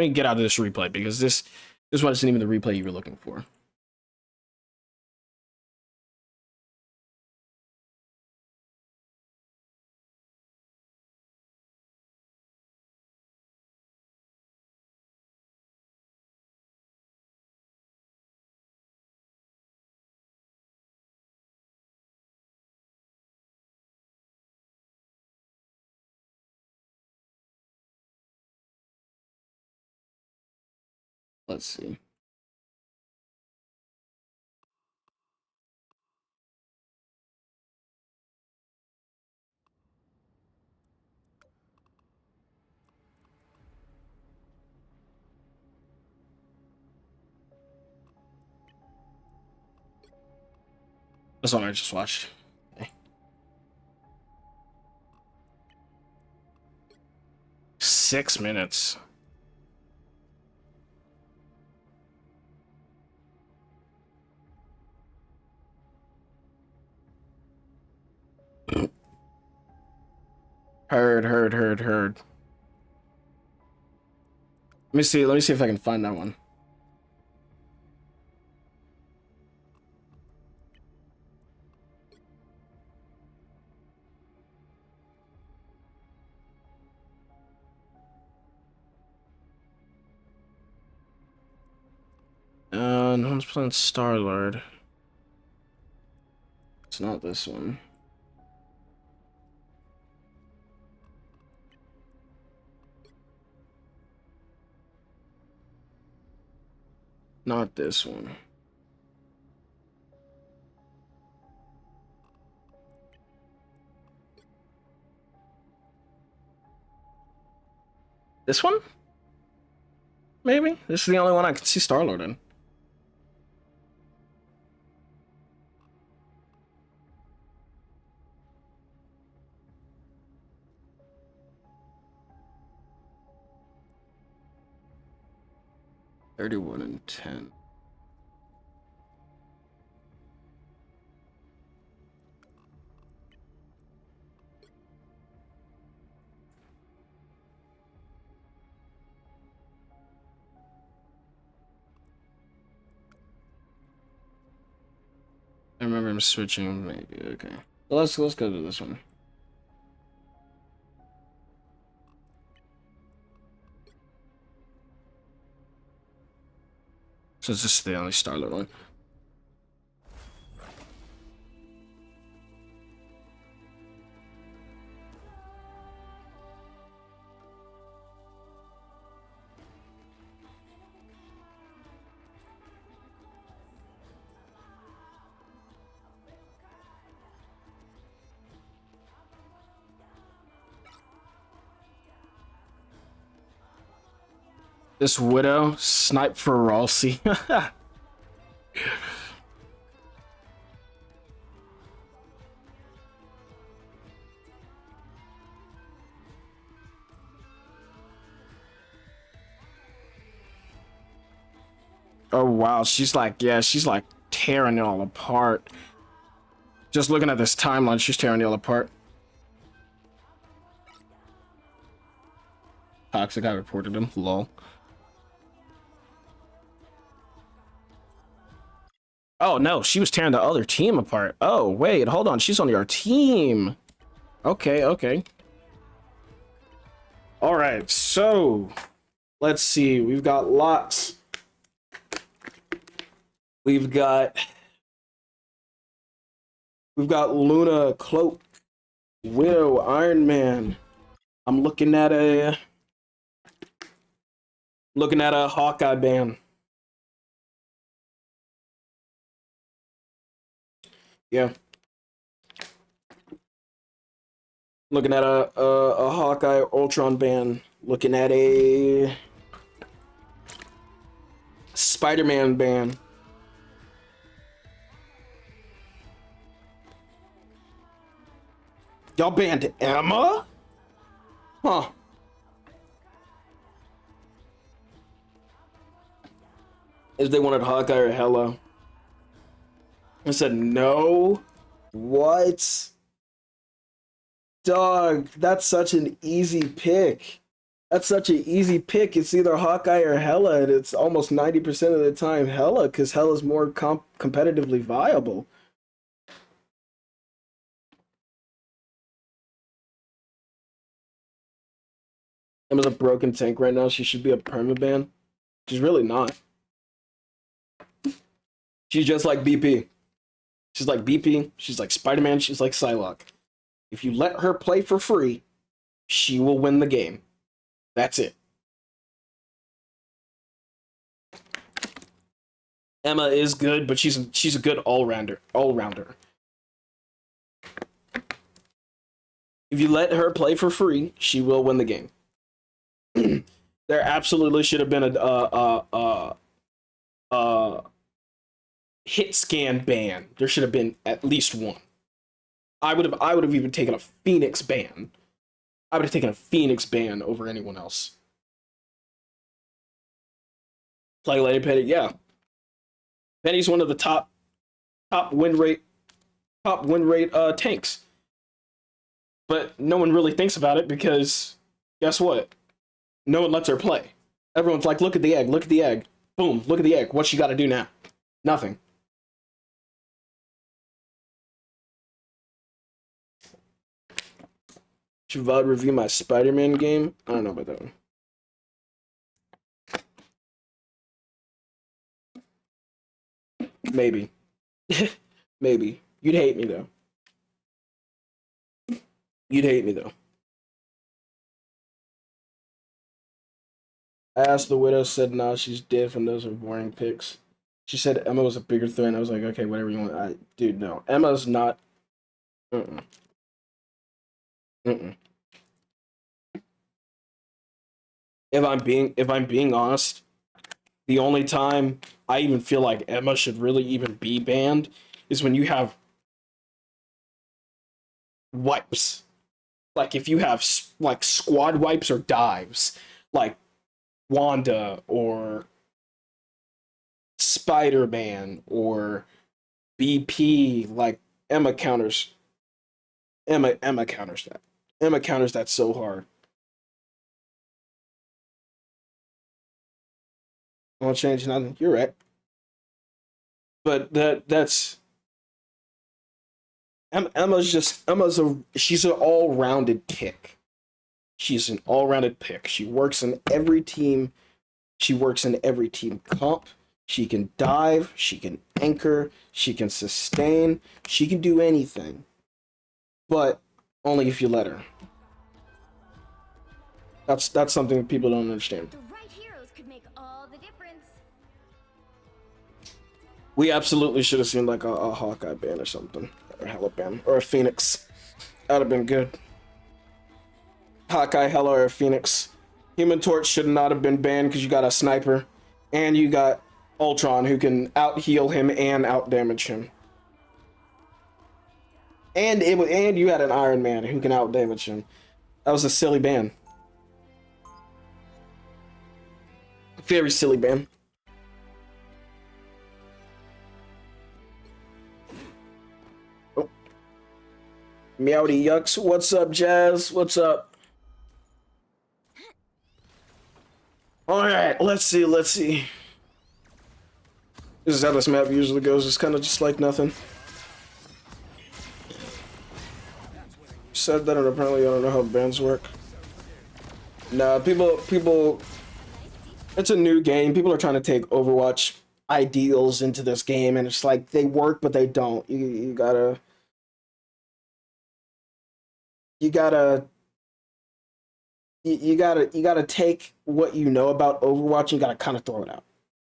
get out of this replay because this wasn't even the replay you were looking for. Let's see. That's what I just watched. Okay. 6 minutes. Heard. Let me see if I can find that one. No one's playing Star-Lord. It's not this one. Not this one. This one? Maybe? This is the only one I can see Star-Lord in. $31 and $10. I remember him switching, maybe. Okay. So let's go to this one. So it's just the only Starlet one. This Widow snipe for Ralsei. Oh wow, she's like, yeah, she's like tearing it all apart. Just looking at this timeline, she's tearing it all apart. Toxic, I reported him. Lol. Oh no, she was tearing the other team apart. Oh wait, hold on, she's on your team. Okay, okay. All right, so let's see. We've got lots. We've got Luna, Cloak, Widow, Iron Man. I'm looking at a Hawkeye ban. Yeah. Looking at a Hawkeye Ultron ban. Looking at a Spider-Man ban. Y'all banned Emma? Huh. If they wanted Hawkeye or Hela. I said no. What? Dog, that's such an easy pick. That's such an easy pick. It's either Hawkeye or Hela, and it's almost 90% of the time Hela, because Hela's more competitively viable. Emma's a broken tank right now. She should be a permaban. She's really not. She's just like BP. She's like BP. She's like Spider-Man. She's like Psylocke. If you let her play for free, she will win the game. That's it. Emma is good, but she's a good all-rounder. If you let her play for free, she will win the game. There absolutely should have been a hit scan ban. There should have been at least one. I would have even taken a Phoenix ban. I would have taken a Phoenix ban over anyone else. Like Lady Penny, yeah. Penny's one of the top win rate tanks. But no one really thinks about it because guess what? No one lets her play. Everyone's like, look at the egg, look at the egg. Boom, look at the egg. What she gotta do now? Nothing. Should VOD review my Spider-Man game? I don't know about that one. Maybe. Maybe. You'd hate me though. You'd hate me though. I asked the Widow, said nah, she's dead from those are boring picks. She said Emma was a bigger threat. I was like, okay, whatever you want. Dude, no. Emma's not. Mm-mm. Mm-mm. If I'm being honest, the only time I even feel like Emma should really even be banned is when you have wipes. Like if you have like squad wipes or dives, like Wanda or Spider-Man or BP, like Emma counters. Emma counters that. Emma counters that so hard. Won't change nothing. You're right. But that's she's an all-rounded pick. She's an all-rounded pick. She works in every team. She works in every team comp. She can dive, she can anchor, she can sustain, she can do anything. But only if you let her. That's something that people don't understand. The right heroes could make all the difference. We absolutely should have seen like a Hawkeye ban or something. Or Hella ban. Or a Phoenix. That would have been good. Hawkeye, Hella, or a Phoenix. Human Torch should not have been banned because you got a sniper. And you got Ultron who can out heal him and out damage him. And you had an Iron Man who can out damage him. That was a silly ban. Very silly ban. Oh. Meowdy Yucks, what's up, Jazz? What's up? Alright, let's see. This is how this map usually goes. It's kind of just like nothing. Said that, and apparently I don't know how bans work. Nah, people. It's a new game. People are trying to take Overwatch ideals into this game, and it's like they work, but they don't. You gotta take what you know about Overwatch and you gotta kind of throw it out.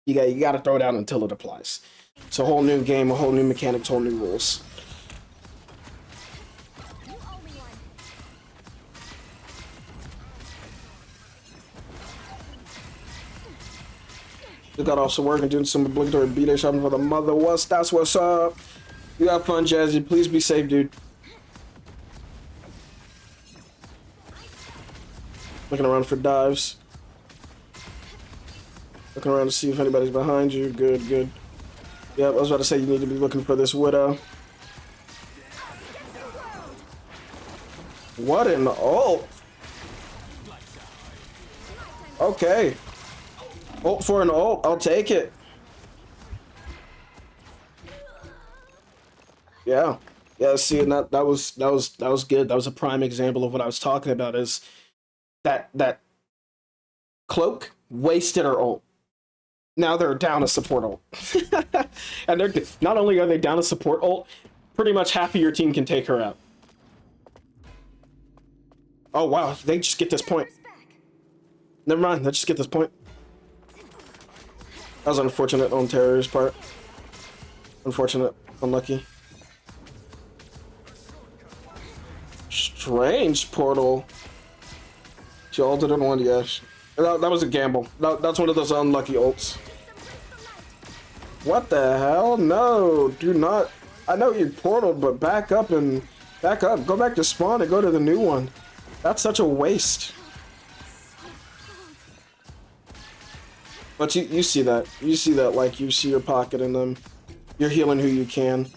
You gotta throw it out until it applies. It's a whole new game, a whole new mechanics, whole new rules. Just got off some work and doing some obligatory B-Day shopping for the mother. That's what's up. You have fun, Jazzy. Please be safe, dude. Looking around for dives. Looking around to see if anybody's behind you. Good. Yep, I was about to say you need to be looking for this Widow. What an ult. Okay. Ult for an ult, I'll take it. Yeah, see, and that was good. That was a prime example of what I was talking about, is that Cloak wasted her ult. Now they're down a support ult. And they're not only are they down a support ult, pretty much half of your team can take her out. Oh wow, they just get this point. Never mind, let's just get this point. That was unfortunate on Terror's part. Unfortunate. Unlucky. Strange portal. She ulted on one, yes. That was a gamble. That's one of those unlucky ults. What the hell? No, do not. I know you portaled, but back up. Go back to spawn and go to the new one. That's such a waste. But you see that. You see that, like, you see your pocket in them. You're healing who you can.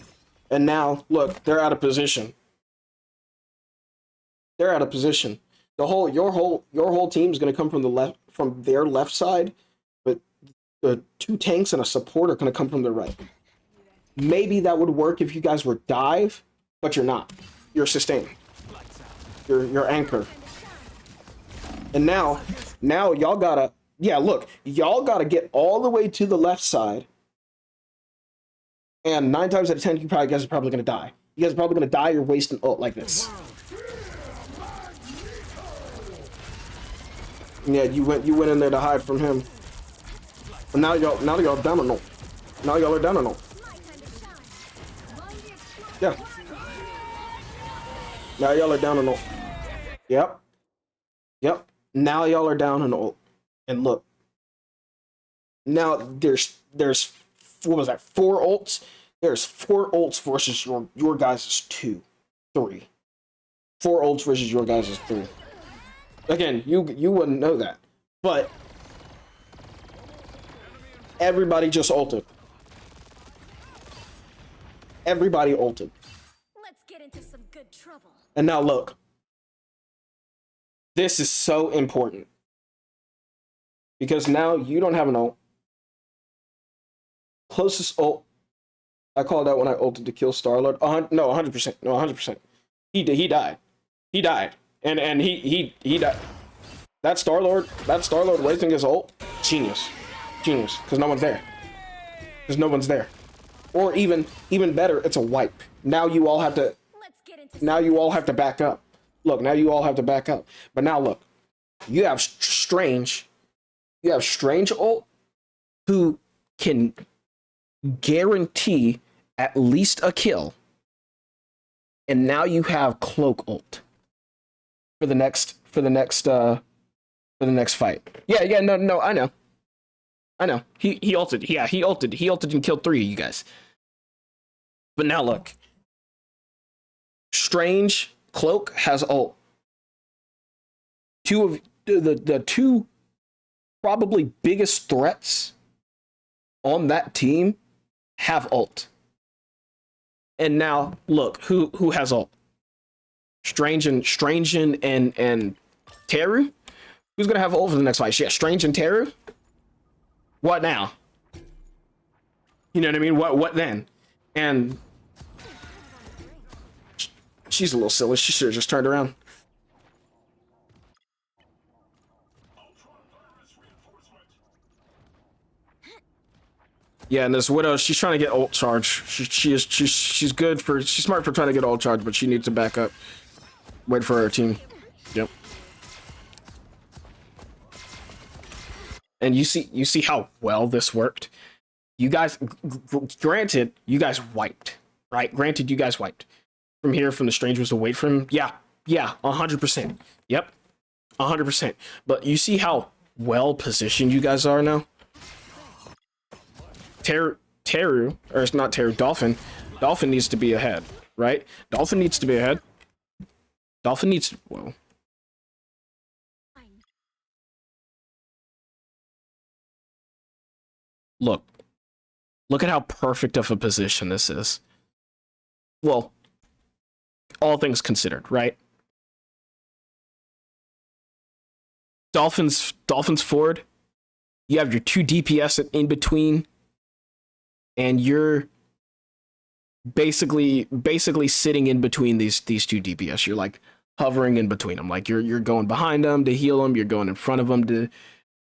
And now, look, they're out of position. They're out of position. Your whole team is going to come from their left side, but the two tanks and a support are going to come from their right. Maybe that would work if you guys were dive, but you're not. You're sustain. You're anchor. And now y'all gotta. Yeah, look, y'all gotta get all the way to the left side, and 9 times out of 10, you guys are probably gonna die. You guys are probably gonna die or waste an ult like this. Yeah, you went in there to hide from him. But now y'all down an ult. Now y'all are down an ult. Yeah. Now y'all are down an ult. Yep. Now y'all are down an ult. And look, now there's what was that? 4 ults. There's 4 ults versus your guys' 2, 3. 4 ults versus your guys' 3. Again, you wouldn't know that, but everybody just ulted. Everybody ulted. Let's get into some good trouble. And now look, this is so important. Because now you don't have an ult. Closest ult, I called out when I ulted to kill Star-Lord. 100%. No, 100%. He died. He died. And he died. That Star-Lord wasting his ult, genius. Because no one's there. because no one's there. Or even better, it's a wipe. Now you all have to back up. Look, now you all have to back up. But now look, you have Strange ult who can guarantee at least a kill. And now you have Cloak ult for the next fight. Yeah, no, I know. He ulted. Yeah, he ulted and killed 3 of you guys. But now look. Strange, Cloak has ult. Two of the two probably biggest threats on that team have ult. And now look, who has ult? Strange and Teru? Who's gonna have ult for the next fight? Yeah, Strange and Teru? What now? You know what I mean? What then? And she's a little silly. She should have just turned around. Yeah, and this Widow, she's trying to get ult charge. She's good for, she's smart for trying to get ult charge, but she needs to back up. Wait for her team. Yep. And you see how well this worked. You guys, granted, you guys wiped, right? Granted, you guys wiped. From here, from the Strange was away from, yeah, 100%. Yep, 100%. But you see how well positioned you guys are now. Teru, or it's not Teru, Dolphin needs to be ahead, right? Dolphin needs to be ahead. Dolphin needs to, whoa. Look at how perfect of a position this is. Well, all things considered, right? Dolphins forward. You have your 2 DPS in between. And you're basically sitting in between these 2 DPS. You're like hovering in between them. Like you're going behind them to heal them. You're going in front of them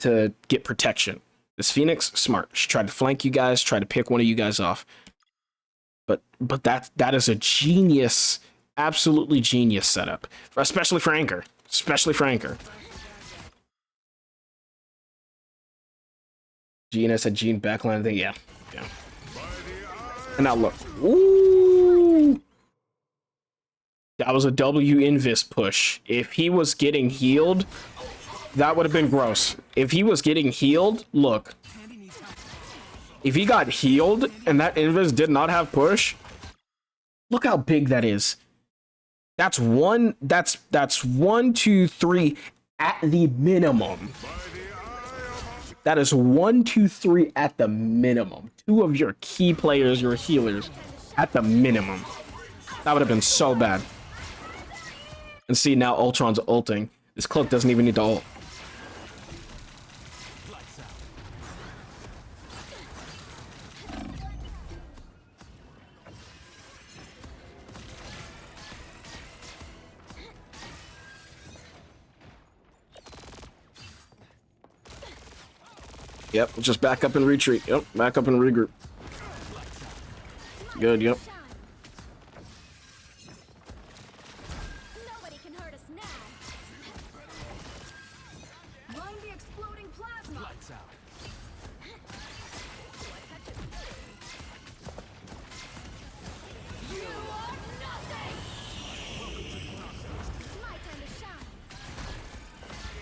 to get protection. This Phoenix, smart. She tried to flank you guys, try to pick one of you guys off. But that is a genius, absolutely genius setup, especially for Anchor. Gene, I said Gene backline thing. Yeah. And now look. Ooh. That was a W Invis push. If he was getting healed, that would have been gross. If he was getting healed, look. If he got healed and that Invis did not have push, look how big that is. That's 1, 2, 3 at the minimum. That is 1, 2, 3 at the minimum. 2 of your key players, your healers, at the minimum. That would have been so bad. And see, now Ultron's ulting. This Cloak doesn't even need to ult. Yep, just back up and retreat. Yep, back up and regroup. Good, yep. Nobody can hurt us now. Run the exploding plasma. Lights out. You are nothing. It's my time to shine.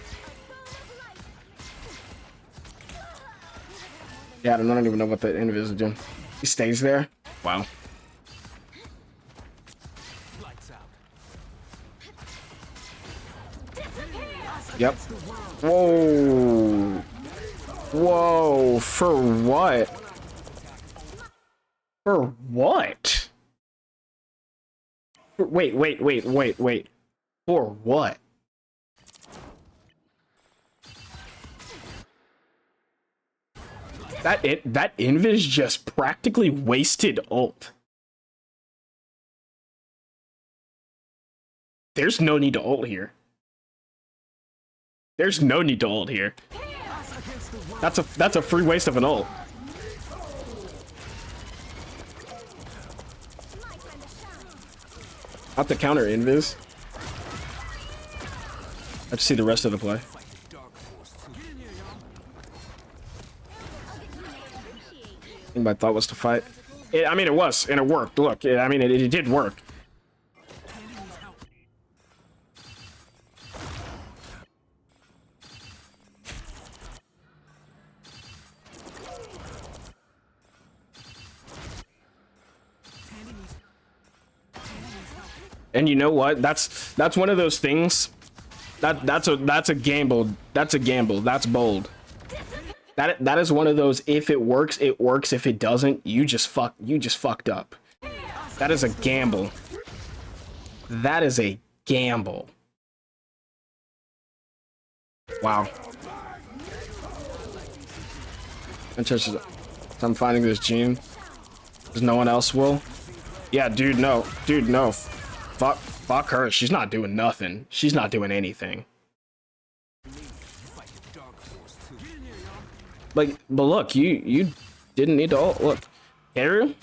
A bolt of light. Yeah, I don't even know what the Invis is doing. He stays there. Wow. Lights out. Yep. Whoa. Whoa. For what? For what? Wait. For what? That Invis just practically wasted ult. There's no need to ult here. There's no need to ult here. That's a free waste of an ult. Not the counter invis. Let's see the rest of the play. I think my thought was to fight. I mean, it was, and it worked. Look, I mean, it did work. And you know what? That's one of those things. That's a gamble. That's a gamble. That's bold. That is one of those. If it works, it works. If it doesn't, you just fucked up. That is a gamble. That is a gamble. Wow. I'm finding this gene. Because no one else will. Yeah, dude, no. Dude, no. Fuck her. She's not doing nothing. She's not doing anything. Like, but look, you didn't need to ult. Look, Haru.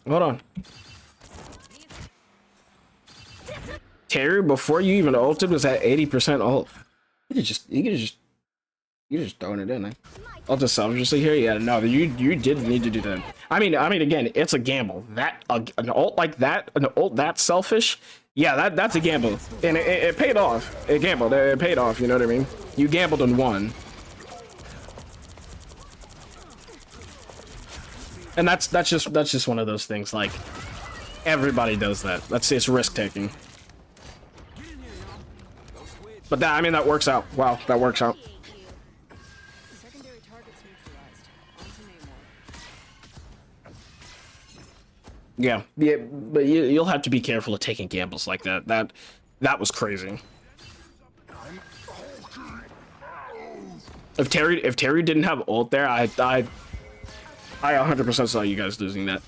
Hold on. Terry, before you even ulted, was at 80% ult. You just throwing it in, eh? I'll just selfishly here. Yeah, no, you did need to do that. I mean, again, it's a gamble. That an ult like that, an ult that selfish. Yeah, that's a gamble, and it paid off. It gambled. It paid off. You know what I mean? You gambled and won. And that's just one of those things. Like, everybody does that. It's risk taking. But that, I mean, that works out. Wow, that works out. Yeah, but you'll have to be careful of taking gambles like that. That was crazy. If Terry didn't have ult there, I 100% saw you guys losing that.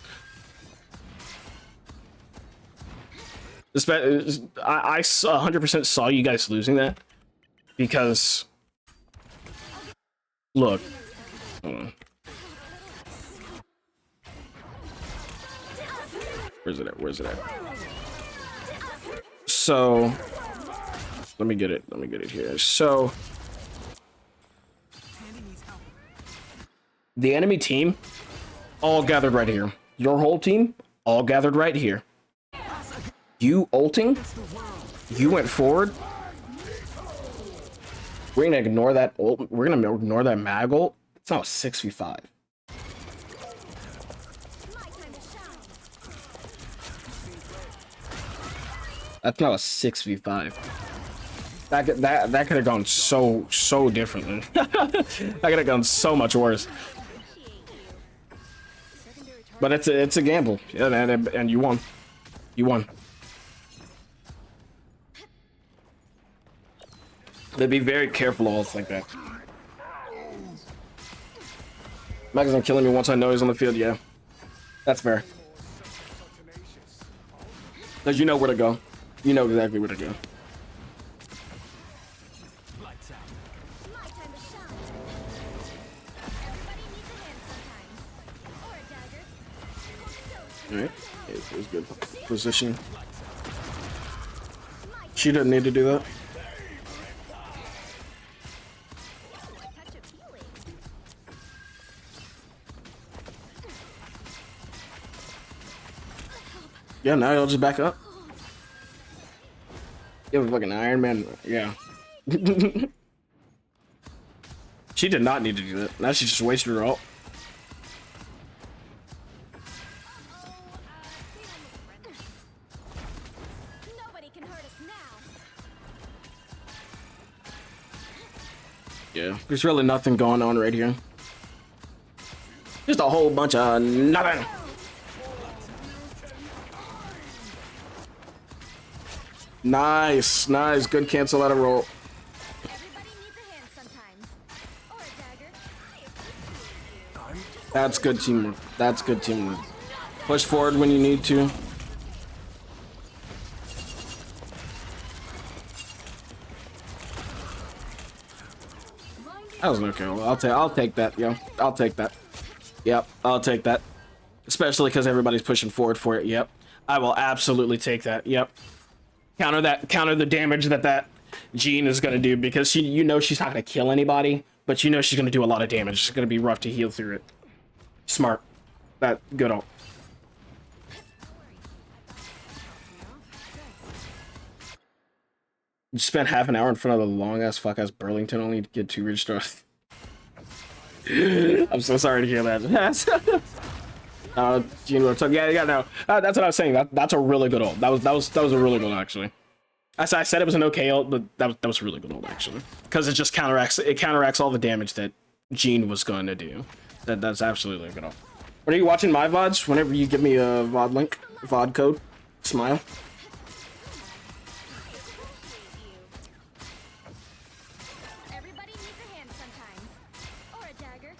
I 100% saw you guys losing that because look. Hold on. Where's it at? Where's it at? So let me get it here. So the enemy team all gathered right here. Your whole team all gathered right here. You ulting, you went forward. We're gonna ignore that ult. We're gonna ignore that mag ult. It's now a 6v5. That's now a 6v5. That could have gone so differently. That could have gone so much worse. But it's a gamble. Yeah, and you won. You won. They'd be very careful of ults like that. Max isn't killing me once I know he's on the field. Yeah, that's fair. Cause you know where to go. You know exactly where to go. Alright, it's good position. She doesn't need to do that. Yeah, now you'll just back up. You have a fucking Iron Man. Yeah. She did not need to do that. Now she just wasted her ult. Nobody can hurt us now. Yeah, there's really nothing going on right here. Just a whole bunch of nothing. Nice, nice. Good cancel out of roll. Everybody needs a hand sometimes. Or a dagger. That's good teamwork. That's good teamwork. Push forward when you need to. That was no kill. I'll take that, yo. I'll take that. Yep, I'll take that. especially because everybody's pushing forward for it. Yep, I will absolutely take that. Yep, counter the damage that Jean is gonna do, because you know she's not gonna kill anybody, but you know she's gonna do a lot of damage. It's gonna be rough to heal through it. Smart, that good ult. You spent half an hour in front of the long ass fuck ass Burlington only to get 2 ridge stars. I'm so sorry to hear that. Gene, yeah, no. That's what I was saying. That's a really good ult. That was a really good ult, actually. I said it was an okay ult, but that was a really good ult, actually, because it just counteracts all the damage that Gene was going to do. That's absolutely a good ult. Are you watching my VODs? Whenever you give me a VOD link, VOD code, smile. Everybody needs a hand sometimes. Or a dagger.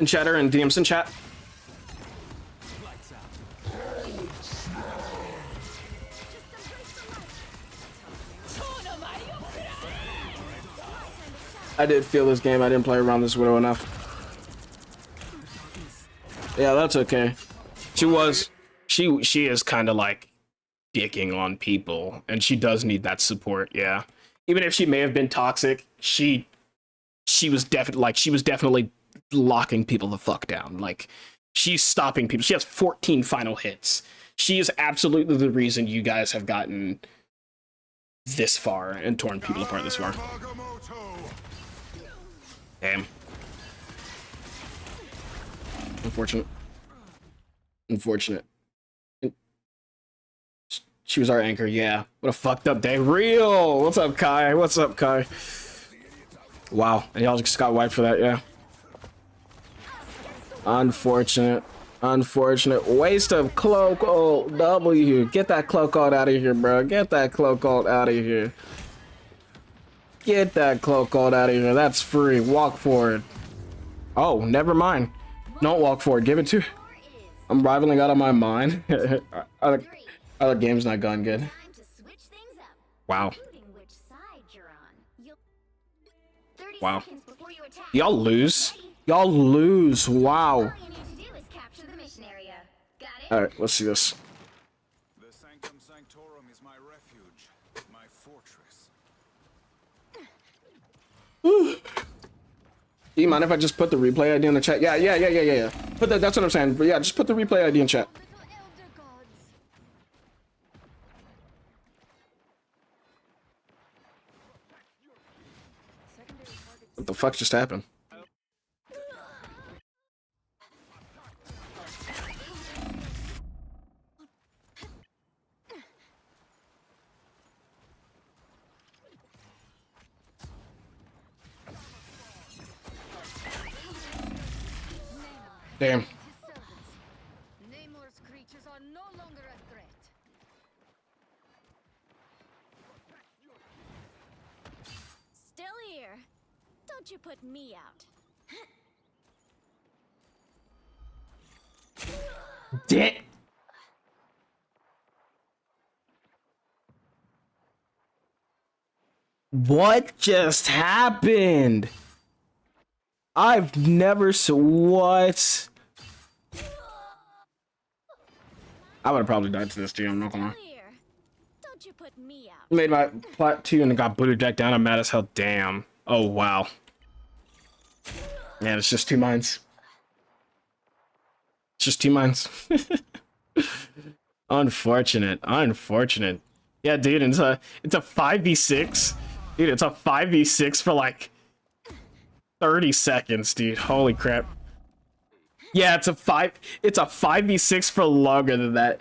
And chatter and DMs in chat. I did feel this game. I didn't play around this widow enough. Yeah, that's okay. She is kind of like dicking on people, and she does need that support. Yeah, even if she may have been toxic, she was definitely locking people the fuck down. Like, she's stopping people. She has 14 final hits. She is absolutely the reason you guys have gotten this far and torn people apart this far. Damn. Unfortunate. She was our anchor, yeah. What a fucked up day. Real! What's up, Kai? What's up, Kai? Wow, and y'all just got wiped for that, yeah. Unfortunate. Waste of cloak ult W. Get that cloak ult out of here, bro. Get that cloak ult out of here. Get that cloak ult out of here. That's free. Walk forward. Oh, never mind. Don't walk forward. Give it to... I'm rivaling out of my mind. Other game's not gone good. Wow. Wow. Y'all lose. Y'all lose. Wow. Alright, let's see this. The Sanctum Sanctorum is my refuge, my fortress. Do you mind if I just put the replay ID in the chat? Yeah. Put that. That's what I'm saying. But yeah, just put the replay ID in chat. What the fuck just happened? Damn. Nameless creatures are no longer a threat. Still here. Don't you put me out. What just happened? I've never what? I would have probably died to this too, I'm not gonna lie. Don't you put me out. Made my plat 2 and got booted back down. I'm mad as hell. Damn. Oh wow. Yeah, it's just 2 mines. It's just 2 mines. Unfortunate. Yeah, dude, it's a 5v6. Dude, it's a 5v6 for like 30 seconds, dude. Holy crap. Yeah, it's a 5v6 for longer than that.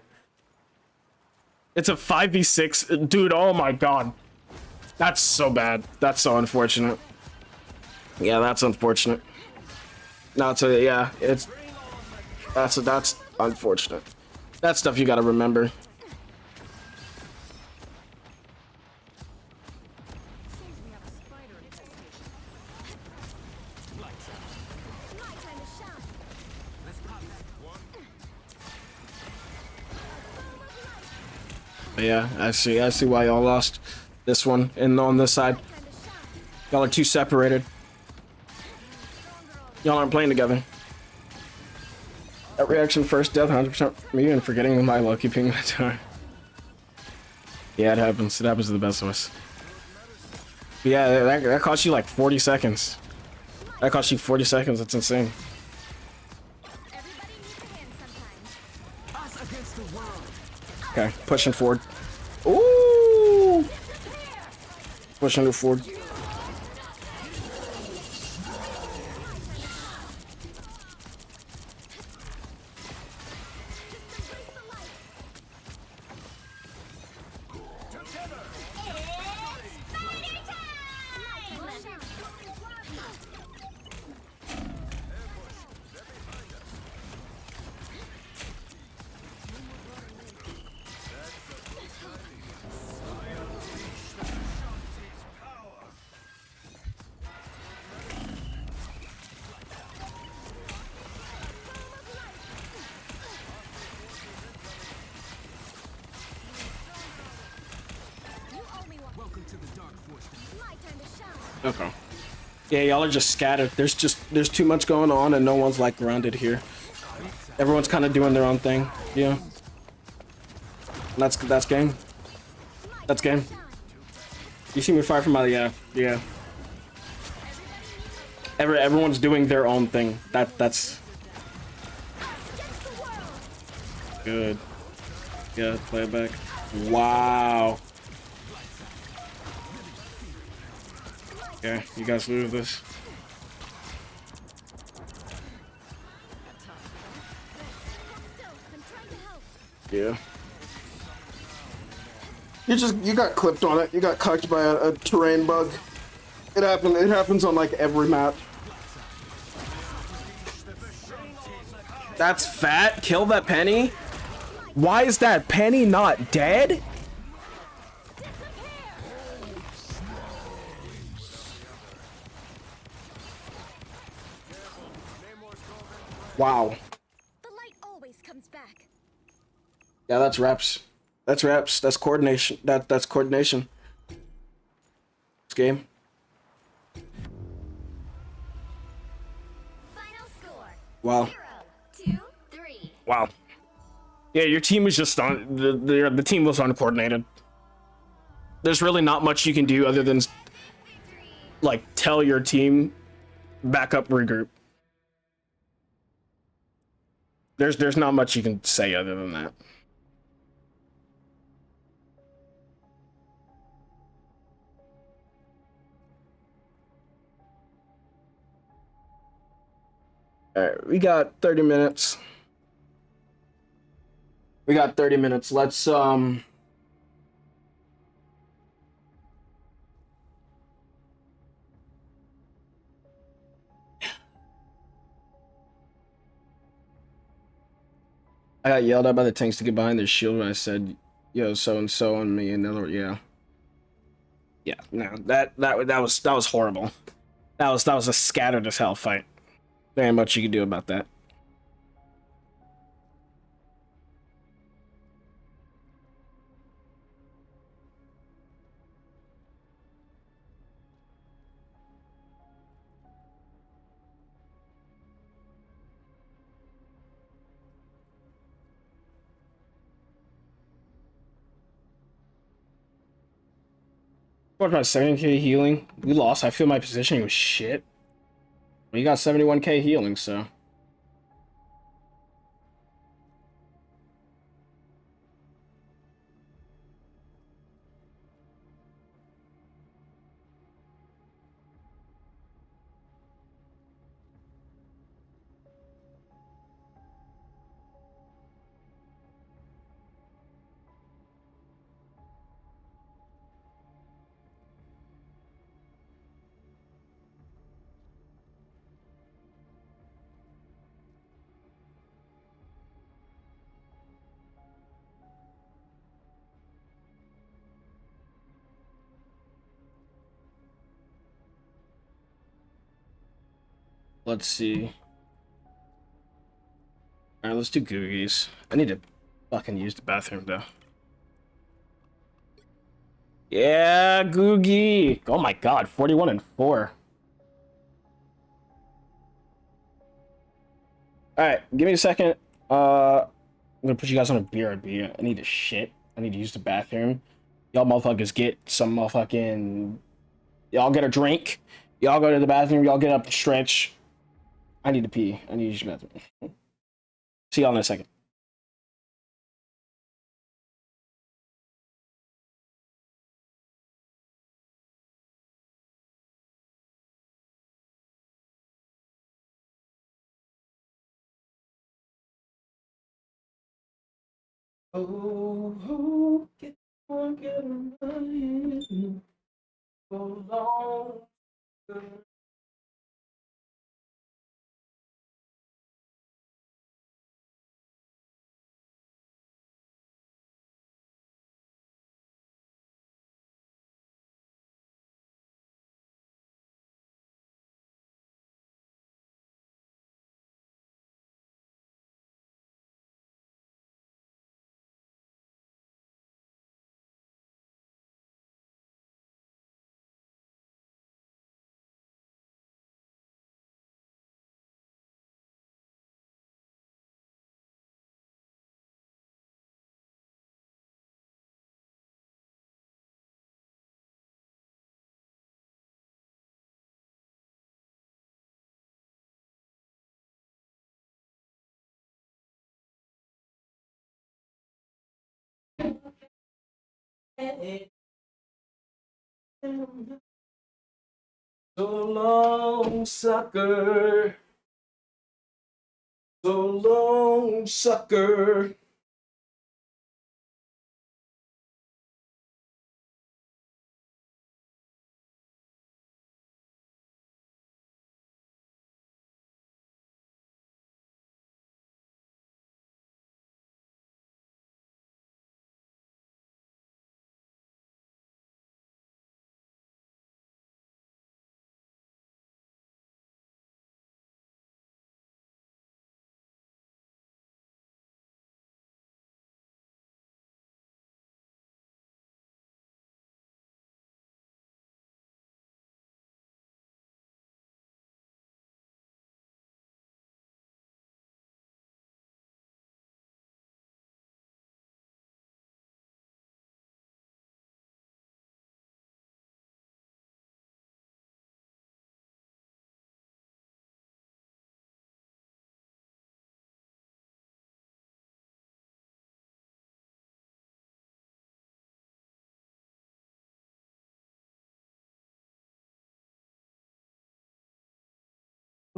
It's a 5v6. Dude, oh my god. That's so bad. That's so unfortunate. Yeah, that's unfortunate. No, that's unfortunate. That's stuff you gotta remember. Yeah, I see why y'all lost. This one, and on this side. Y'all are too separated. Y'all aren't playing together. That reaction first death, 100% from you, and forgetting my lucky ping that time. Yeah, it happens. It happens to the best of us. But yeah, that cost you like 40 seconds. That cost you 40 seconds. That's insane. Okay, pushing forward. Ooh! Pushing forward. Okay. Yeah, y'all are just scattered. There's too much going on and no one's like grounded here. Everyone's kind of doing their own thing. Yeah. That's game. That's game. You see me fire from out, yeah. Everyone's doing their own thing. That's good. Yeah, play it back. Wow. Okay, you guys lose this. Yeah. You got clipped on it. You got cucked by a terrain bug. It happens on like every map. That's fat. Kill that Penny. Why is that Penny not dead? Wow. The light always comes back. Yeah, that's reps. That's reps. That's coordination. That's coordination. This game. Final score. Wow. 0-2-3. Wow. Yeah, your team was just on the team was uncoordinated. There's really not much you can do other than like tell your team back up, regroup. There's not much you can say other than that. All right, we got 30 minutes. We got 30 minutes. Let's I got yelled at by the tanks to get behind their shield when I said, "Yo, so and so on me," and then yeah, no, that was horrible. That was a scattered as hell fight. There ain't much you can do about that. What about 70k healing? We lost. I feel my positioning was shit. Well, you got 71k healing, so. Let's see. Alright, let's do Googies. I need to fucking use the bathroom, though. Yeah, Googie. Oh my god, 41 and 4. Alright, give me a second. I'm gonna put you guys on a BRB. I need to shit. I need to use the bathroom. Y'all motherfuckers get some motherfucking. Y'all get a drink. Y'all go to the bathroom. Y'all get up and stretch. I need to pee. I need to use the bathroom. See y'all in a second. Oh, get on my hand. So long. So long, sucker. So long, sucker.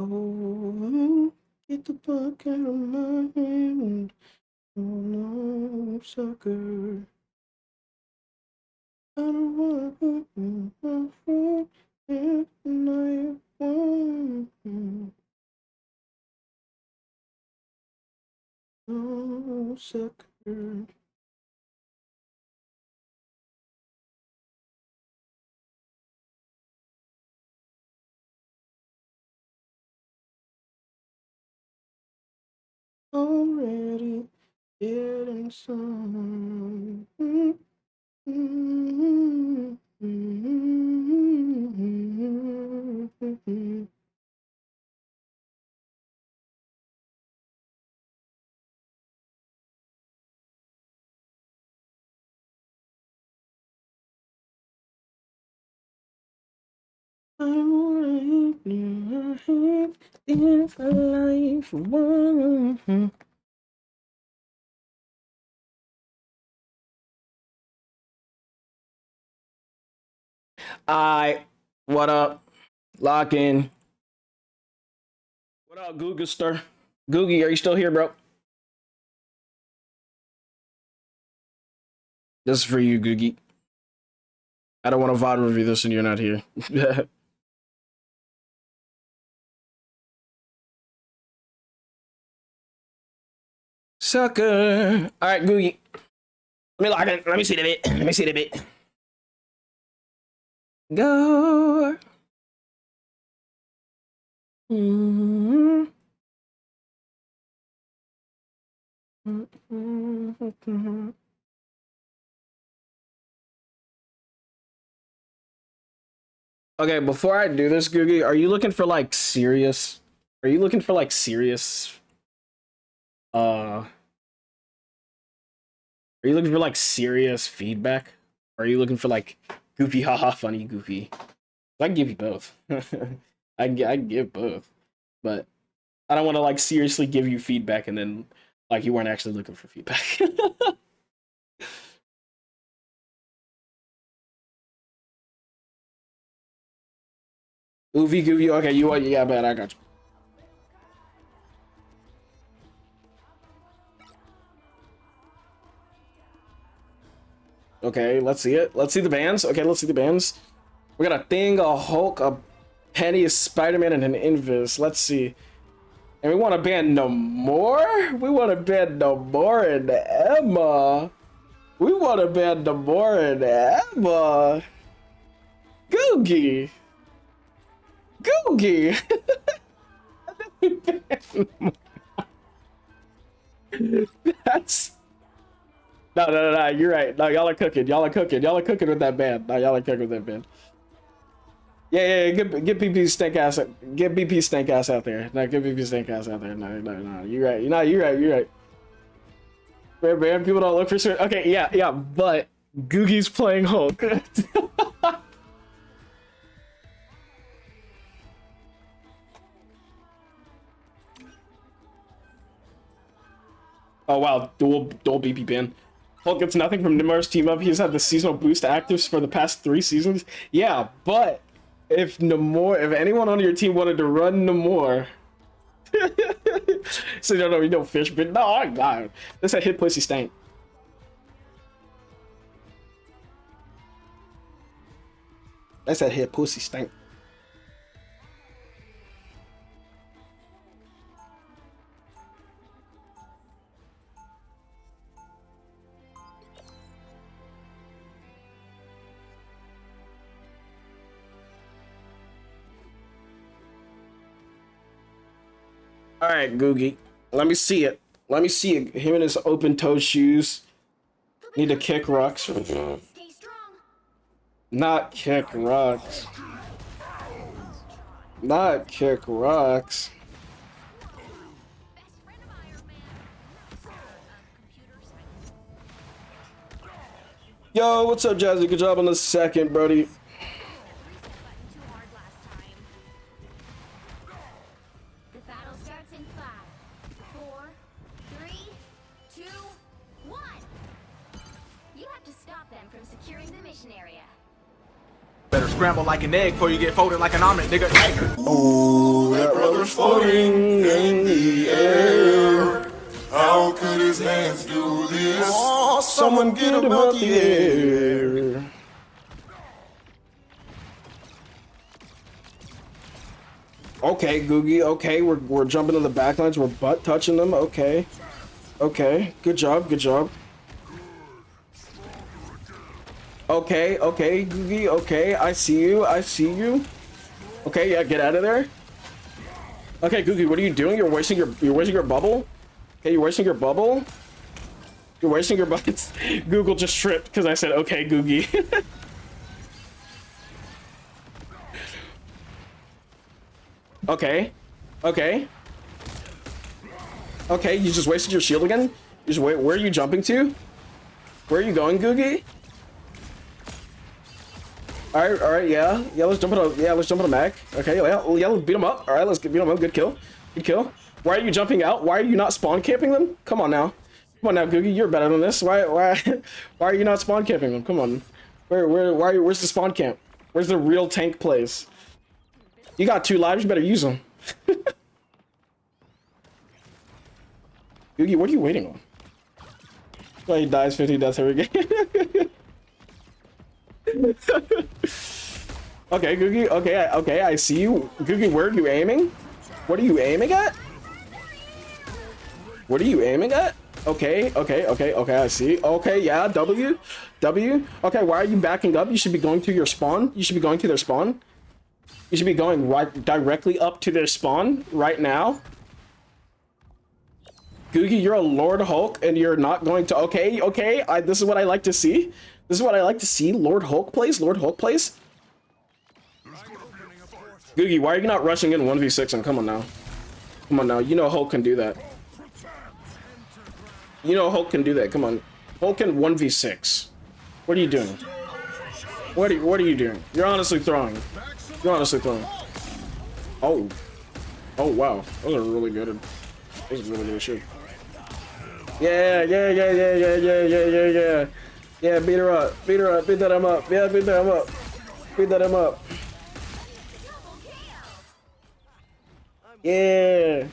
Oh, get the fuck out of my hand. Oh no, sucker. I don't wanna put you on hold. If I want you. Oh, sucker. Already getting some. I wanna hit you, I hate if a life one. I what up? Lock in. What up, Googister? Googie, are you still here, bro? This is for you, Googie. I don't want to VOD review this and you're not here. Sucker. All right, Googie. Let me lock in. Let me see the bit. Let me see the bit. Go. Mm-hmm. Okay, before I do this, Googie, are you looking for like serious? Are you looking for like serious? Are you looking for like serious feedback? Or are you looking for like goofy, haha, funny, goofy? I can give you both. I can give both, but I don't want to like seriously give you feedback and then like you weren't actually looking for feedback. Goofy, goofy. Okay, you want? Yeah, man, I got you. Okay, let's see it. Let's see the bands. Okay, let's see the bands. We got a Thing, a Hulk, a Penny, a Spider-Man, and an Invis. Let's see. And we want to ban no more? We want to ban no more and Emma. We want to ban no more and Emma. Googie. Googie. That's... No. You're right. No, y'all are cooking. Y'all are cooking. Y'all are cooking with that band. No, y'all are cooking with that band. Yeah. Get BP stank ass. Get BP stank ass out there. No, get BP stank ass out there. No. You're right. No, you're right. Man, people don't look for certain. Okay, yeah. But Googie's playing Hulk. Oh wow, dual BP ban. Hulk gets nothing from Nimar's team up. He's had the seasonal boost actives for the past 3 seasons. Yeah, but if anyone on your team wanted to run Namor, so you don't fish, but no, I got it. That's a hit pussy stank. That's that hit pussy stank. All right, Googie. Let me see it. Let me see it. Him in his open-toe shoes. Need to kick rocks. Stay strong. Not kick rocks. Not kick rocks. Yo, what's up, Jazzy? Good job on the second, Brody. The battle starts in 5, 4, 3, 2, 1. You have to stop them from securing the mission area. Better scramble like an egg before you get folded like an omelet, nigga. Ooh, that brother's floating in the air. How could his hands do this? Oh, someone get him out the air. Okay, Googie. Okay, we're jumping to the backlines. We're butt touching them. Okay. Good job. Okay, Googie. Okay, I see you. Okay, yeah, get out of there. Okay, Googie, what are you doing? You're wasting your bubble. Okay, you're wasting your bubble. You're wasting your buckets. Google just tripped because I said, okay, Googie. Okay, you just wasted your shield again? You just wait. Where are you jumping to? Where are you going, Googie? All right, yeah. Let's jump on a Mac. Okay, yeah, let's beat him up. All right, let's beat him up. Good kill. Why are you jumping out? Why are you not spawn camping them? Come on now, Googie, you're better than this. Why are you not spawn camping them? Come on. Where's the spawn camp? Where's the real tank place? You got 2 lives. You better use them. Googie, what are you waiting on? Oh, he dies 50 deaths every game. Okay, Googie. Okay, I see you. Googie, where are you aiming? What are you aiming at? Okay, I see. Okay, yeah, W. Okay, why are you backing up? You should be going to your spawn. You should be going to their spawn. You should be going directly up to their spawn right now. Googie, you're a Lord Hulk, and you're not going to... Okay, this is what I like to see. Lord Hulk plays. Googie, why are you not rushing in 1v6 and come on now? Come on now. You know Hulk can do that. You know Hulk can do that. Come on. Hulk can 1v6. What are you doing? What are you doing? You're honestly throwing. You're honestly throwing. Oh. Oh, wow. Those are really good. Those are really good shit. Yeah. Yeah, beat her up. Beat her up. Beat that him up. Yeah, beat that him up. Beat that him up. Yeah.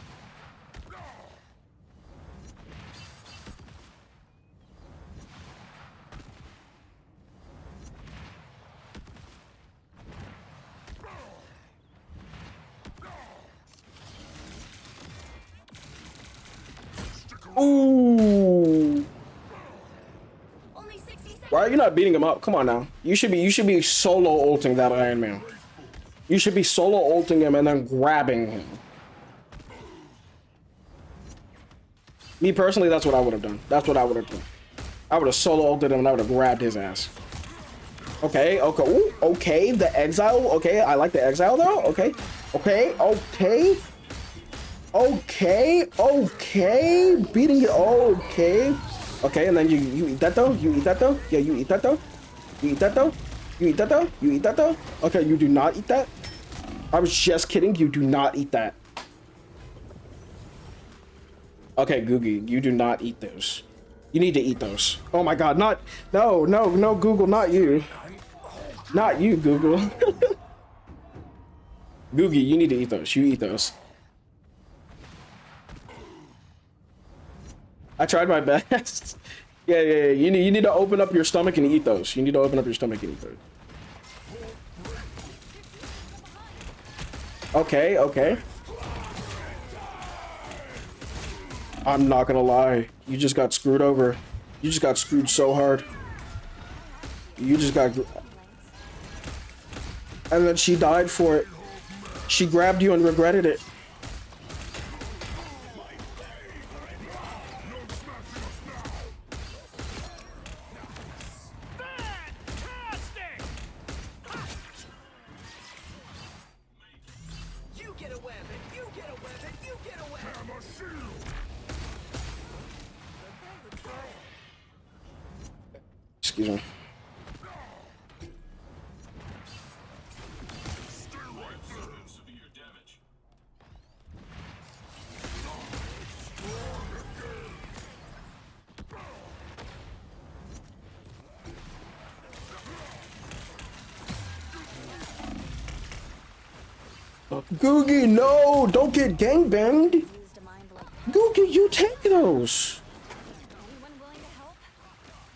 Ooh. Only 60 seconds. Why are you not beating him up? Come on now. You should be solo ulting that Iron Man. You should be solo ulting him and then grabbing him. Me personally, that's what I would have done. That's what I would have done. I would have solo ulted him and I would have grabbed his ass. Okay, okay, ooh, okay, the exile, okay, I like the exile though, okay, okay, okay, okay, beating it, okay, okay, and then you eat that though, yeah, you eat that though, you eat that though, you eat that though, okay, you do not eat that, I was just kidding, you do not eat that. Okay, Googie, you do not eat those. You need to eat those. Oh my god, no, Google, not you. Not you, Google. Googie, you need to eat those. You eat those. I tried my best. Yeah. You need to open up your stomach and eat those. You need to open up your stomach and eat those. Okay. I'm not gonna lie. You just got screwed over. You just got screwed so hard. You just got... And then she died for it. She grabbed you and regretted it. Fantastic! You get away with it. You get away with it. You get away with it. Excuse me. Googie, no! Don't get gangbanged! Used a mind like Googie, you tank those! anyone willing to help?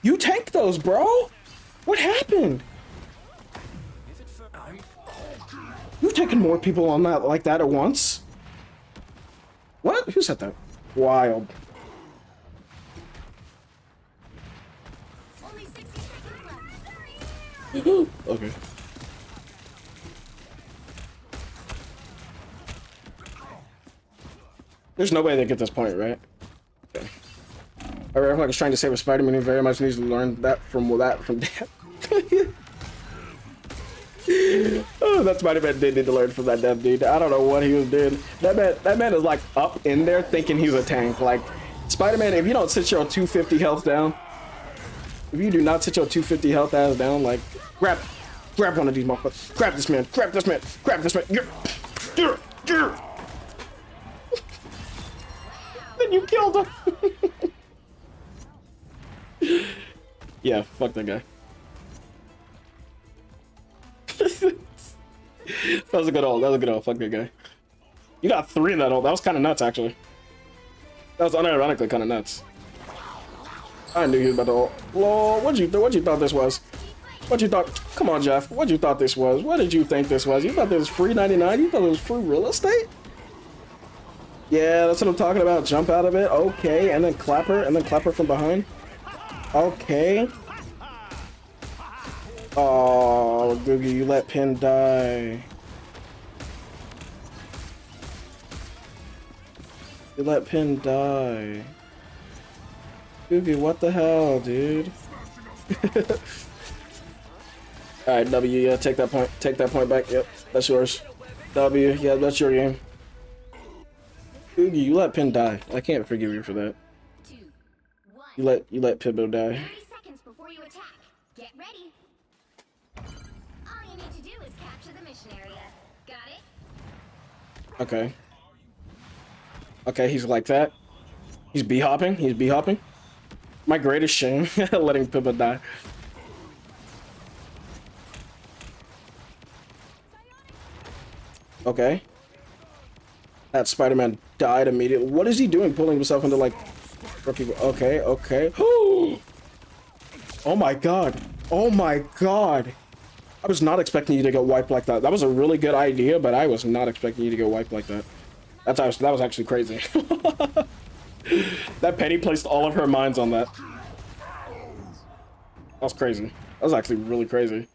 You tank those, bro! What happened? You taking more people on that like that at once? What? Who said that? Wild. Only 60 seconds left. Okay. There's no way they get this point, right? Okay. Alright, everyone is trying to save a Spider-Man who very much needs to learn that from that. Oh, that Spider-Man did need to learn from that death, dude. I don't know what he was doing. That man is like up in there thinking he's a tank. Like, Spider-Man, if you don't sit your 250 health down, if you do not sit your 250 health ass down, like, grab one of these motherfuckers. Grab this man. Grab this man. Grab this man. Then you killed him. Yeah, fuck that guy. That was a good ult. Fuck that guy. You got 3 in that ult. That was kind of nuts, actually. That was unironically kind of nuts. I knew he was about to ult. Lol, what you thought this was? What you thought? Come on, Jeff. What you thought this was? What did you think this was? You thought this was free 99? You thought it was free real estate? Yeah, that's what I'm talking about. Jump out of it. Okay, and then clap her from behind. Okay. Oh, Googie, you let Pin die. You let Pin die. Googie, what the hell, dude? Alright, W, yeah, take that point back. Yep, that's yours. W. Yeah, that's your game. Oogie, you let Pin die. I can't forgive you for that. 2, 1. You let Pibbo die. 30 seconds before you attack. Get ready. All you need to do is capture the mission area. Got it? Okay. Okay, he's like that. He's b-hopping. He's b-hopping. My greatest shame, letting Pibbo die. Okay. That Spider-Man died immediately. What is he doing? Pulling himself into like... people. Okay, okay. Oh my god. Oh my god. I was not expecting you to get wiped like that. That was a really good idea, but I was not expecting you to get wiped like that. That was actually crazy. That Penny placed all of her mines on that. That was crazy. That was actually really crazy.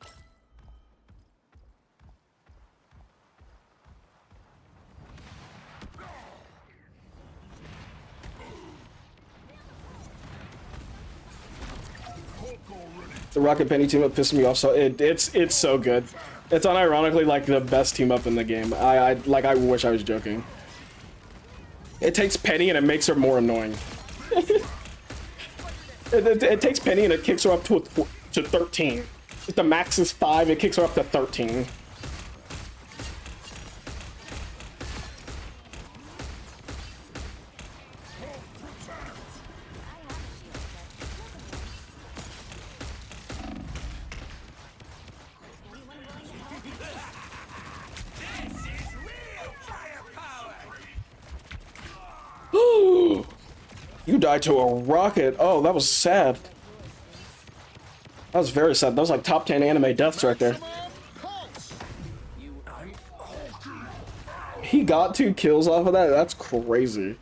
The Rocket Penny team up pissed me off, so it's so good. It's unironically like the best team up in the game. I wish I was joking. It takes Penny and it makes her more annoying. it takes Penny and it kicks her up to 13. If the max is 5, it kicks her up to 13. You died to a rocket. Oh, that was sad. That was very sad. That was like top 10 anime deaths right there. He got 2 kills off of that? That's crazy.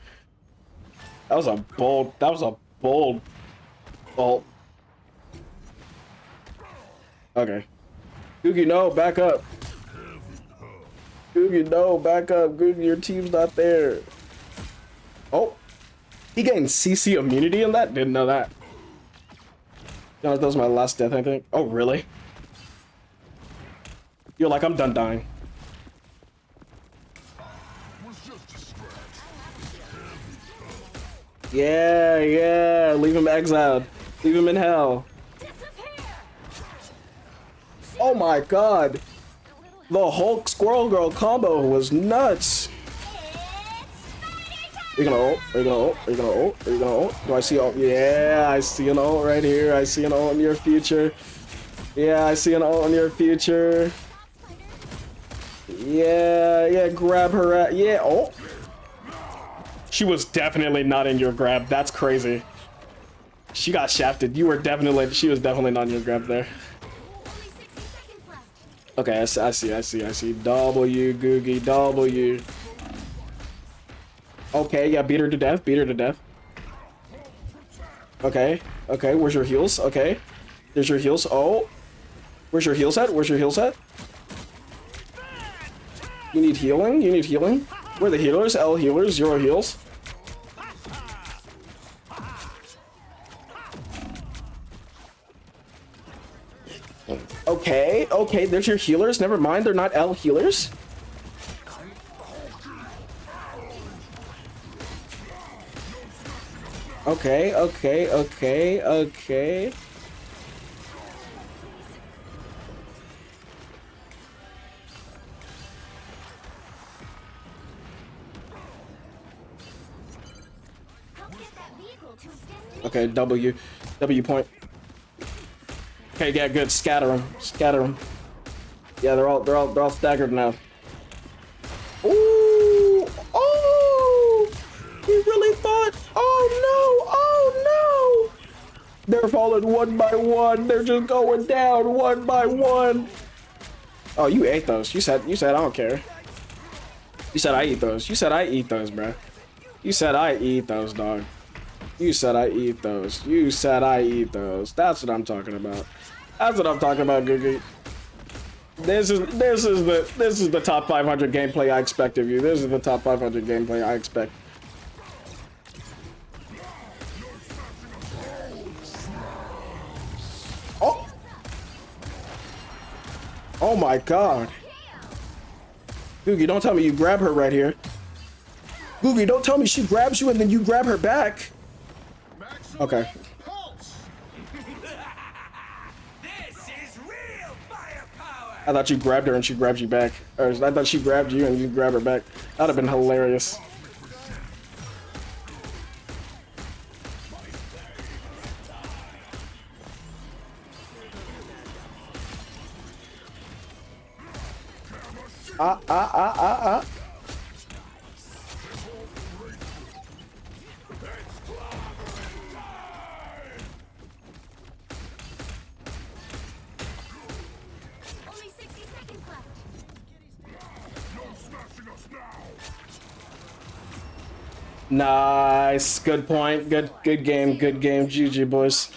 That was a bold ult. Okay. Googie, no, back up. Googie, no, back up. Googie, your team's not there. Oh. He gained CC immunity in that? Didn't know that. No, that was my last death, I think. Oh, really? You're like, I'm done dying. Yeah, yeah. Leave him exiled. Leave him in hell. Oh my god. The Hulk Squirrel Girl combo was nuts. Are you gonna ult? Are you gonna ult? Are you gonna ult? Are you gonna ult? Do I see ult? Yeah, I see an ult right here. I see an ult in your future. Yeah, I see an ult in your future. Yeah, yeah, grab her at, yeah, oh. She was definitely not in your grab. That's crazy. She got shafted. She was definitely not in your grab there. Okay, I see. W, Googie, W. Okay, yeah, beat her to death. Okay, where's your heals? Okay, there's your heals. Oh, where's your heals at? You need healing? Where are the healers? L healers, 0 heals. Okay, there's your healers. Never mind, they're not L healers. Okay. Okay, W point. Okay, yeah, good. Scatter them. Yeah, they're all staggered now. Ooh, oh! He really thought. Oh no! They're falling one by one. They're just going down one by one. Oh, you ate those. You said I don't care. You said I eat those. You said I eat those, bro. You said I eat those, dog. You said I eat those. That's what I'm talking about. Googie. This is the top 500 gameplay I expect of you. This is the top 500 gameplay I expect. Oh my god. Googie, don't tell me you grab her right here. Googie, don't tell me she grabs you and then you grab her back. Okay. This is real firepower. I thought you grabbed her and she grabbed you back. Or I thought she grabbed you and you grab her back. That'd have been hilarious. Ah. Only 60 seconds left. Nice. Good point. Good game. Good game. GG, boys.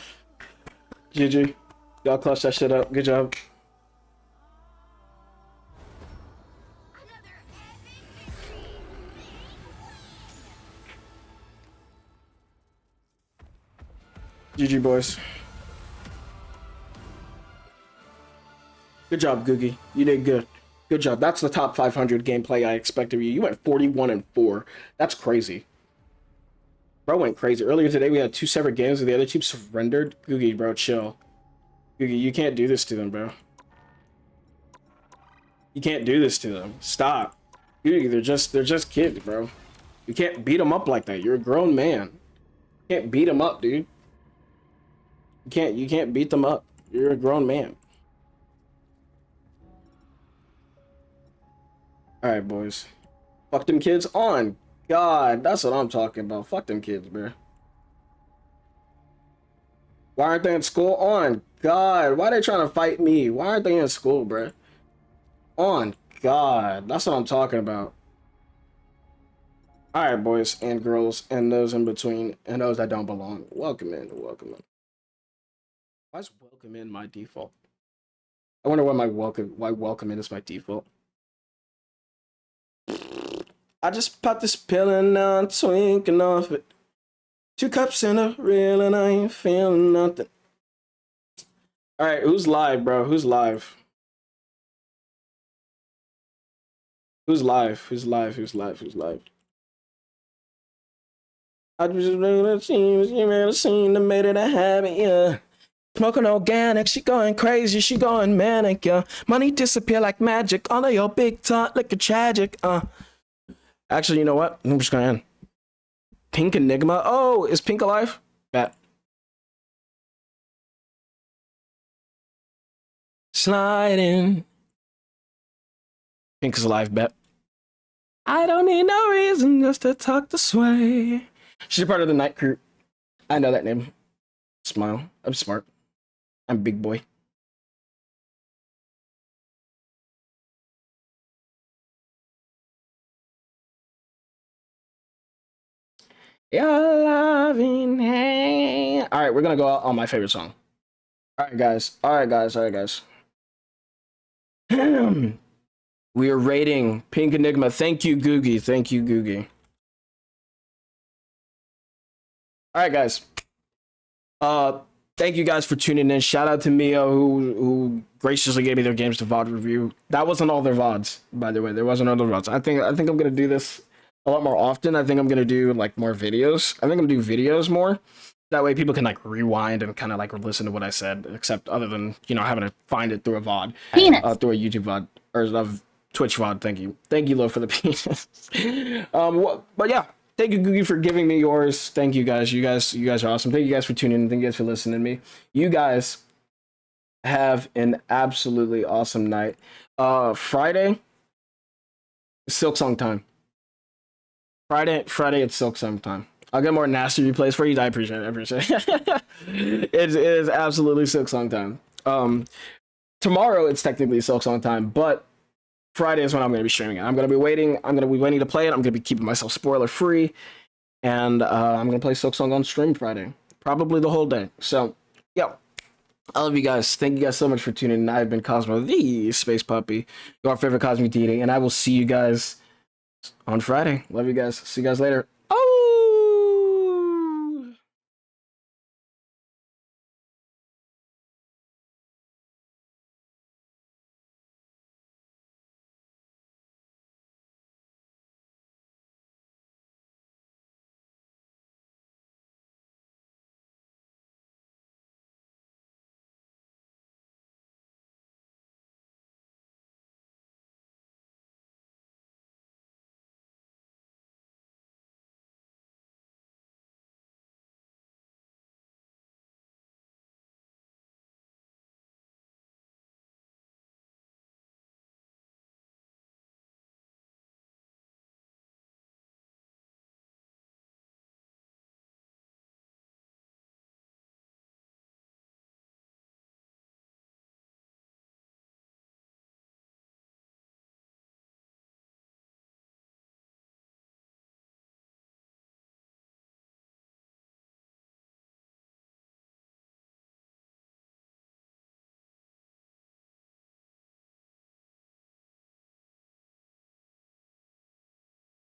GG. Y'all clutch that shit up. Good job. Another epic victory. GG, boys. Good job, Googie. You did good. Good job. That's the top 500 gameplay I expected of you. You went 41-4. That's crazy. Bro went crazy. Earlier today, we had 2 separate games and the other team surrendered. Googie, bro, chill. Googie, you can't do this to them, bro. You can't do this to them. Stop. Googie, they're just kids, bro. You can't beat them up like that. You're a grown man. You can't beat them up, dude. You can't beat them up. You're a grown man. All right, boys. Fuck them kids on. God, that's what I'm talking about. Fuck them kids, bro. Why aren't they in school? On. God, why are they trying to fight me? Why aren't they in school, bro? On. God, that's what I'm talking about. All right, boys and girls and those in between and those that don't belong. Welcome in. Welcome in. Why is welcome in my default? I wonder why welcome in is my default. I just popped this pill and now I'm twinking off it. 2 cups in a reel and I ain't feeling nothing. All right, who's live, bro? Who's live? Who's live? Who's live? Who's live? Who's live? I just really seen the made it a habit, yeah. Smoking organic, she going crazy, she going manic, yeah. Money disappear like magic, all of your big talk looking tragic, Actually, you know what? I'm just gonna end. Pink Enigma. Oh, is Pink alive? Bet. Slide in. Pink is alive, bet. I don't need no reason just to talk this way. She's a part of the night crew. I know that name. Smile. I'm smart. I'm big boy. Your loving hand. All right, we're gonna go out on my favorite song. All right, guys. We are rating Pink Enigma. Thank you, Googie. Thank you, Googie. All right, guys. Thank you guys for tuning in. Shout out to Mio who graciously gave me their games to VOD review. That wasn't all their VODs, by the way. There wasn't all their VODs. I think I'm gonna do this a lot more often. I think I'm gonna do like more videos. I think I'm gonna do videos more. That way people can like rewind and kind of like listen to what I said, except other than, you know, having to find it through a VOD. Through a YouTube VOD or Twitch VOD. Thank you, Lo, for the penis. But yeah, thank you, Googie, for giving me yours. Thank you guys. You guys are awesome. Thank you guys for tuning in. Thank you guys for listening to me. You guys have an absolutely awesome night. Friday, Silk Song time. Friday, it's Silk Song time. I'll get more nasty replays for you. I appreciate it. It is absolutely Silk Song time. Tomorrow it's technically Silk Song time, but Friday is when I'm going to be streaming it. I'm going to be waiting to play it. I'm going to be keeping myself spoiler free, and I'm going to play Silk Song on stream Friday, probably the whole day. So, yeah, I love you guys. Thank you guys so much for tuning in. I've been Cosmo, the Space Puppy, your favorite Cosmic Deity, and I will see you guys on Friday. Love you guys. See you guys later.